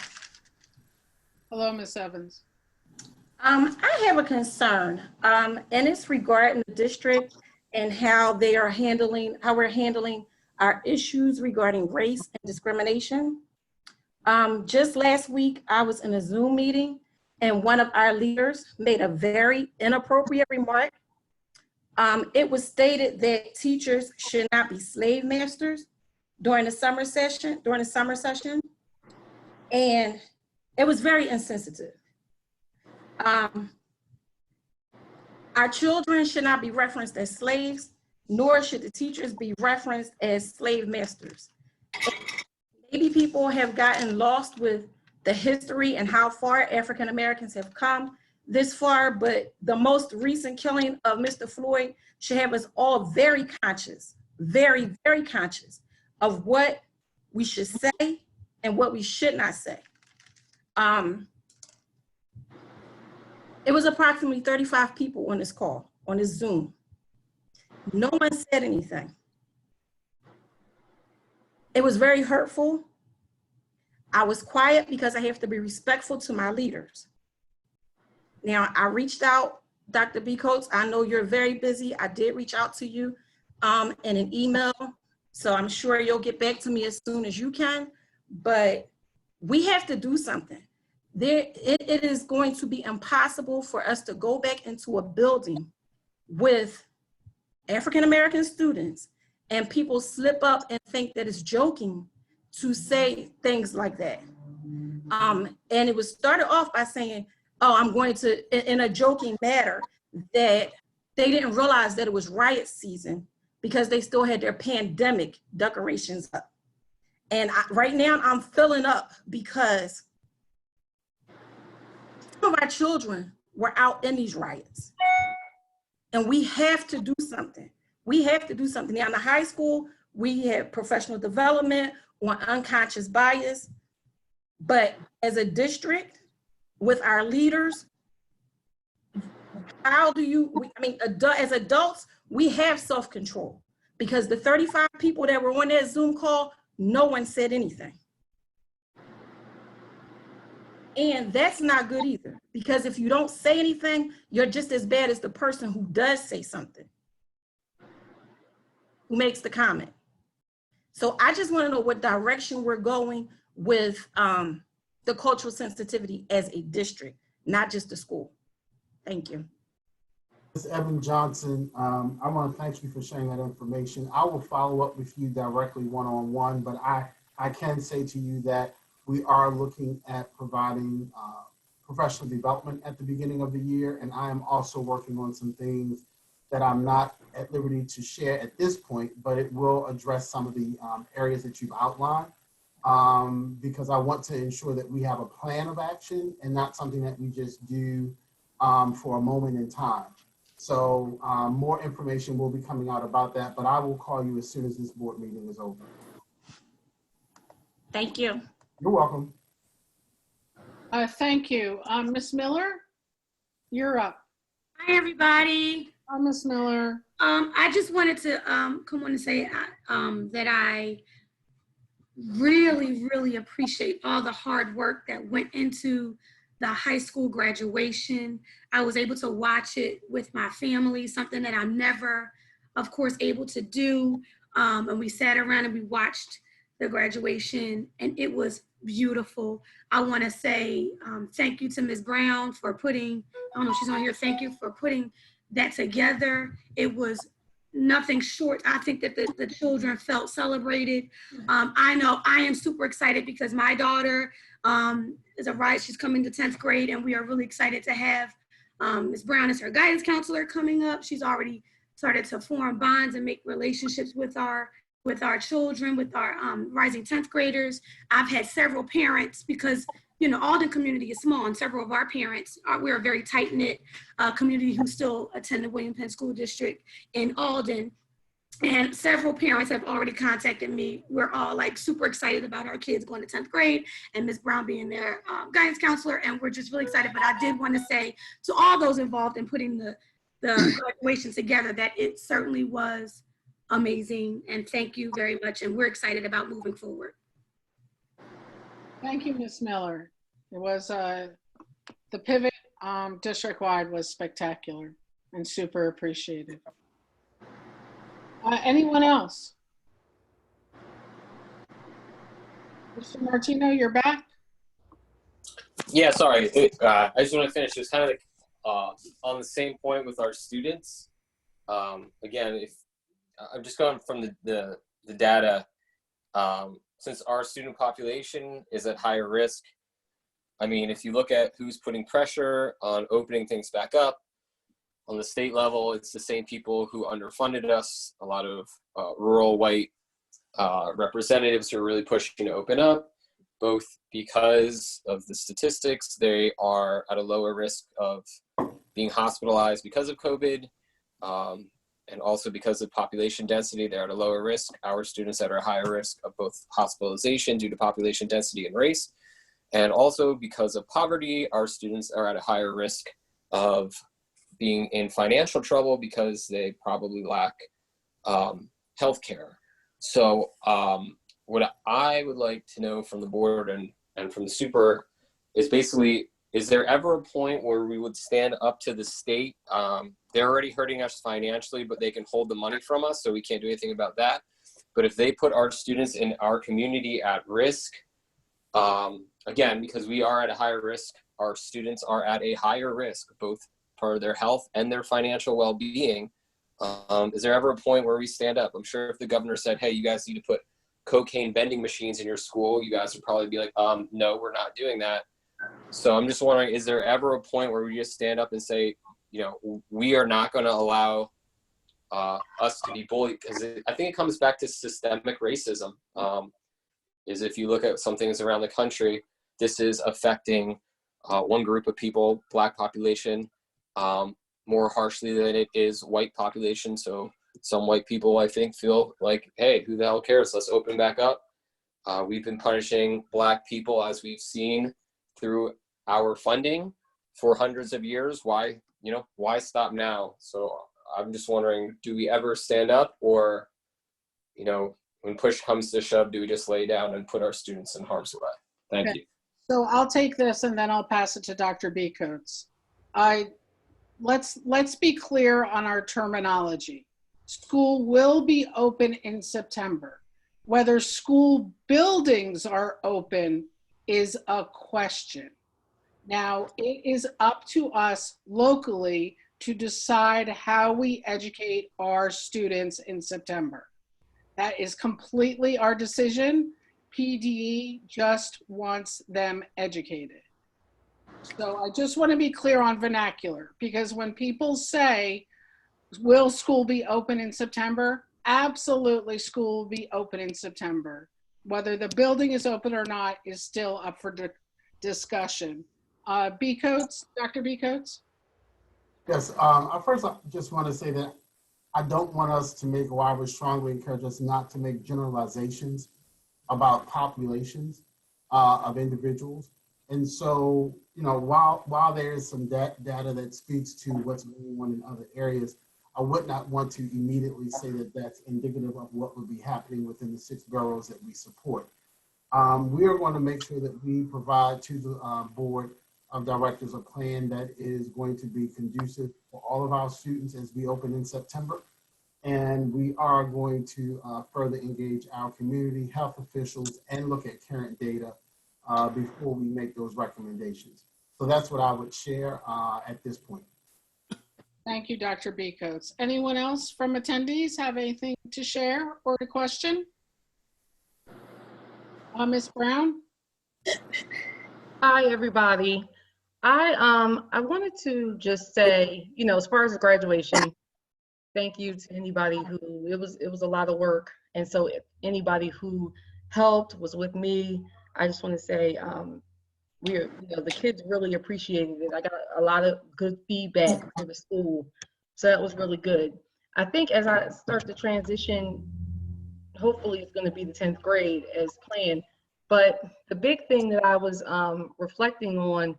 Speaker 7: Hello, Ms. Evans.
Speaker 22: I have a concern, and it's regarding the district and how we're handling our issues regarding race and discrimination. Just last week, I was in a Zoom meeting and one of our leaders made a very inappropriate remark. It was stated that teachers should not be slave masters during the summer session, and it was very insensitive. Our children should not be referenced as slaves, nor should the teachers be referenced as slave masters. Maybe people have gotten lost with the history and how far African Americans have come this far, but the most recent killing of Mr. Floyd should have us all very conscious, very, very conscious of what we should say and what we should not say. It was approximately 35 people on this call, on this Zoom. No one said anything. It was very hurtful. I was quiet because I have to be respectful to my leaders. Now, I reached out, Dr. B. Coates, I know you're very busy. I did reach out to you in an email, so I'm sure you'll get back to me as soon as you can, but we have to do something. It is going to be impossible for us to go back into a building with African-American students and people slip up and think that it's joking to say things like that. And it was started off by saying, oh, I'm going to, in a joking manner, that they didn't realize that it was riot season because they still had their pandemic decorations up. And right now I'm filling up because some of our children were out in these riots. And we have to do something. We have to do something. Now in the high school, we have professional development on unconscious bias, but as a district with our leaders, How do you, as adults, we have self-control because the 35 people that were on that Zoom call, no one said anything. And that's not good either, because if you don't say anything, you're just as bad as the person who does say something, who makes the comment. So I just want to know what direction we're going with the cultural sensitivity as a district, not just the school. Thank you.
Speaker 14: Ms. Evan Johnson, I want to thank you for sharing that information. I will follow up with you directly one-on-one, but I can say to you that we are looking at providing professional development at the beginning of the year, and I am also working on some things that I'm not at liberty to share at this point, but it will address some of the areas that you've outlined, because I want to ensure that we have a plan of action and not something that we just do for a moment in time. So more information will be coming out about that, but I will call you as soon as this board meeting is over.
Speaker 22: Thank you.
Speaker 14: You're welcome.
Speaker 7: Thank you. Ms. Miller, you're up.
Speaker 3: Hi, everybody.
Speaker 7: Hi, Ms. Miller.
Speaker 3: I just wanted to come on and say that I really appreciate all the hard work that went into the high school graduation. I was able to watch it with my family, something that I'm never, of course, able to do. And we sat around and we watched the graduation, and it was beautiful. I want to say thank you to Ms. Brown for putting, I don't know if she's on here, thank you for putting that together. It was nothing short. I think that the children felt celebrated. I know I am super excited because my daughter she's coming to 10th grade, and we are really excited to have Ms. Brown as her guidance counselor coming up. She's already started to form bonds and make relationships with our children, with our rising 10th graders. I've had several parents, because Alden community is small, and several of our parents we're a very tight-knit community who still attend the William Penn School District in Alden. And several parents have already contacted me. We're all like super excited about our kids going to 10th grade and Ms. Brown being their guidance counselor. And we're just really excited. But I did want to say to all those involved in putting the graduation together that it certainly was amazing. And thank you very much. And we're excited about moving forward.
Speaker 7: Thank you, Ms. Miller. It was, the pivot district-wide was spectacular and super appreciated. Anyone else? Mr. Martino, you're back?
Speaker 21: Yeah, sorry. I just want to finish. It's kind of like on the same point with our students. Again, if I'm just going from the data, since our student population is at higher risk, I mean, if you look at who's putting pressure on opening things back up, on the state level, it's the same people who underfunded us. A lot of rural white representatives are really pushing to open up, both because of the statistics. They are at a lower risk of being hospitalized because of COVID, and also because of population density, they're at a lower risk. Our students that are higher risk of both hospitalization due to population density and race, and also because of poverty, our students are at a higher risk of being in financial trouble because they probably lack health care. So what I would like to know from the board and from the super is basically, is there ever a point where we would stand up to the state? They're already hurting us financially, but they can hold the money from us, so we can't do anything about that. But if they put our students in our community at risk, again, because we are at a higher risk, our students are at a higher risk, both for their health and their financial well-being. Is there ever a point where we stand up? I'm sure if the governor said, hey, you guys need to put cocaine vending machines in your school, you guys would probably be like, no, we're not doing that. So I'm just wondering, is there ever a point where we just stand up and say, we are not going to allow us to be bullied? Because I think it comes back to systemic racism. Is if you look at some things around the country, this is affecting one group of people, Black population, more harshly than it is white population. So some white people, I think, feel like, hey, who the hell cares? Let's open back up. We've been punishing Black people, as we've seen through our funding, for hundreds of years. Why you know, why stop now? So I'm just wondering, do we ever stand up, or, you know, when push comes to shove, do we just lay down and put our students in harm's way? Thank
Speaker 7: Okay.
Speaker 21: you.
Speaker 7: So I'll take this and then I'll pass it to Dr. B. Coates. Let's be clear on our terminology. School will be open in September. Whether school buildings are open is a question. Now, it is up to us locally to decide how we educate our students in September. That is completely our decision. PDE just wants them educated. So I just want to be clear on vernacular, because when people say, will school be open in September? Absolutely, school will be open in September. Whether the building is open or not is still up for discussion. B. Coates, Dr. B. Coates?
Speaker 14: Yes, first I just want to say that I don't want us to make, or I would strongly encourage us not to make generalizations about populations of individuals. And so, you know, while there is some data that speaks to what's going on in other areas, I would not want to immediately say that that's indicative of what would be happening within the 6 boroughs that we support. We are going to make sure that we provide to the board of directors a plan that is going to be conducive for all of our students as we open in September. And we are going to further engage our community health officials and look at current data before we make those recommendations. So that's what I would share at this point.
Speaker 7: Thank you, Dr. B. Coates. Anyone else from attendees have anything to share or to question? Ms. Brown?
Speaker 5: Hi, everybody. I wanted to just say, you know, as far as graduation, thank you to anybody who, it was a lot of work. And so if anybody who helped, was with me, I just want to say, you know, the kids really appreciated it. I got a lot of good feedback from the school. So that was really good. I think as I start to transition, hopefully it's going to be the 10th grade as planned. But the big thing that I was reflecting on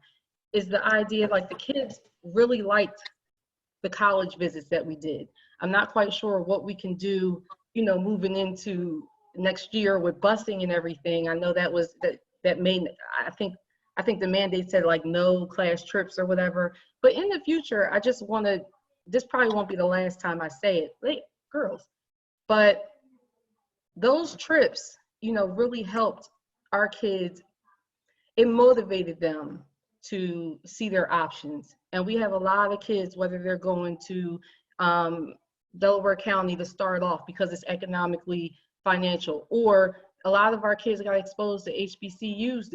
Speaker 5: is the idea, like the kids really liked the college visits that we did. I'm not quite sure what we can do, you know, moving into next year with busing and everything. I know that was that made, I think the mandate said like no class trips or whatever. But in the future, I just want to, this probably won't be the last time I say it, like, girls, but those trips, you know, really helped our kids. It motivated them to see their options. And we have a lot of kids, whether they're going to Delaware County to start off because it's economically financial, or a lot of our kids got exposed to HBCUs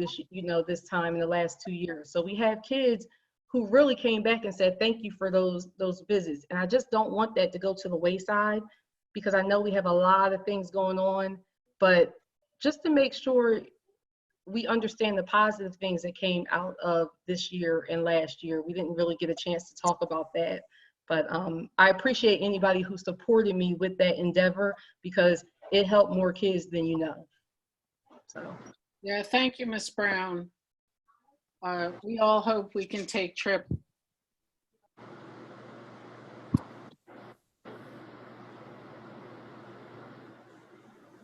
Speaker 5: this time in the last 2 years. So we have kids who really came back and said, thank you for those visits. And I just don't want that to go to the wayside, because I know we have a lot of things going on, but just to make sure we understand the positive things that came out of this year and last year. We didn't really get a chance to talk about that, but I appreciate anybody who supported me with that endeavor, because it helped more kids than you know. So.
Speaker 7: Yeah, thank you, Ms. Brown. We all hope we can take trip.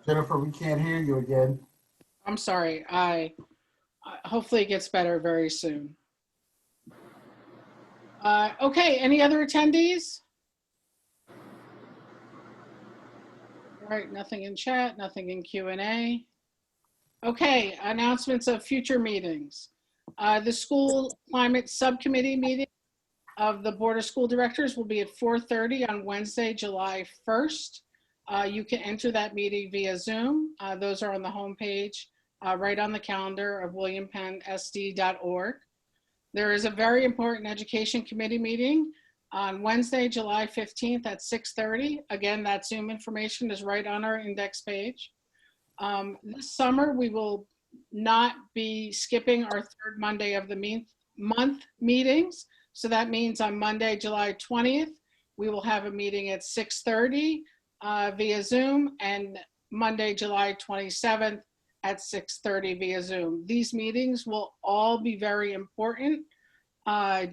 Speaker 14: Jennifer, we can't hear you again.
Speaker 7: I'm sorry. Hopefully it gets better very soon. Okay, any other attendees? All right, nothing in chat, nothing in Q&A. Okay, announcements of future meetings. The School Climate Subcommittee meeting of the Board of School Directors will be at 4:30 on Wednesday, July 1st. You can enter that meeting via Zoom. Those are on the homepage, right on the calendar of williampennsd.org. There is a very important Education Committee meeting on Wednesday, July 15th at 6:30. Again, that Zoom information is right on our index page. This summer, we will not be skipping our third Monday of the month meetings. So that means on Monday, July 20th, we will have a meeting at 6:30 via Zoom, and Monday, July 27th at 6:30 via Zoom. These meetings will all be very important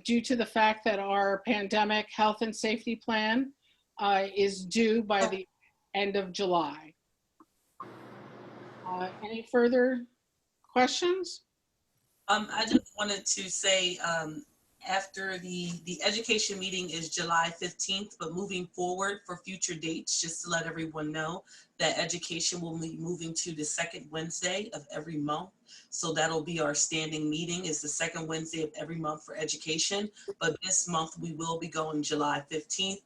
Speaker 7: due to the fact that our pandemic health and safety plan is due by the end of July. Any further questions?
Speaker 17: I just wanted to say, after the education meeting is July 15th, but moving forward for future dates, just to let everyone know that education will be moving to the second Wednesday of every month. So that'll be our standing meeting, is the second Wednesday of every month for education. But this month we will be going July 15th,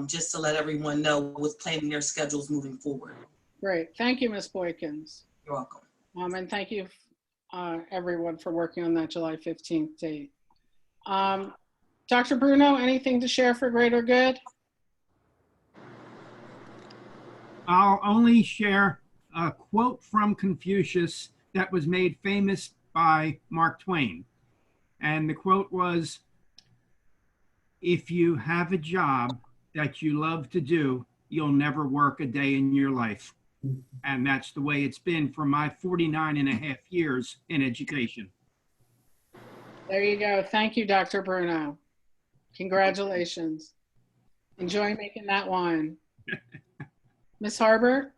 Speaker 17: just to let everyone know with planning their schedules moving forward.
Speaker 7: Great. Thank you, Ms. Boykins.
Speaker 17: You're welcome.
Speaker 7: And thank you, everyone, for working on that July 15th date. Dr. Bruno, anything to share for greater good?
Speaker 4: I'll only share a quote from Confucius that was made famous by Mark Twain. And the quote was, "If you have a job that you love to do, you'll never work a day in your life." And that's the way it's been for my 49 and a half years in education.
Speaker 7: There you go. Thank you, Dr. Bruno. Congratulations. Enjoy making that wine. Ms. Harbor?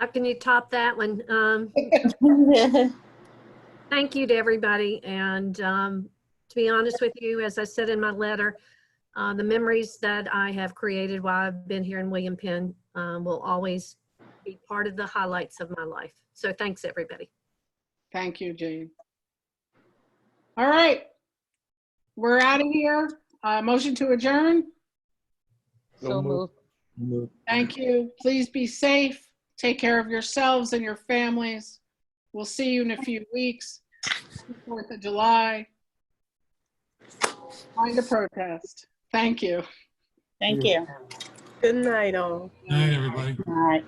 Speaker 2: How can you top that one? Thank you to everybody. And to be honest with you, as I said in my letter, the memories that I have created while I've been here in William Penn will always be part of the highlights of my life. So thanks, everybody.
Speaker 7: Thank you, Jane. All right. We're out of here. Motion to adjourn.
Speaker 15: So moved.
Speaker 7: Thank you. Please be safe. Take care of yourselves and your families. We'll see you in a few weeks. 4th of July. Find a protest. Thank you.
Speaker 11: Thank you.
Speaker 10: Good night, all.
Speaker 19: Good night, everybody.
Speaker 11: All right.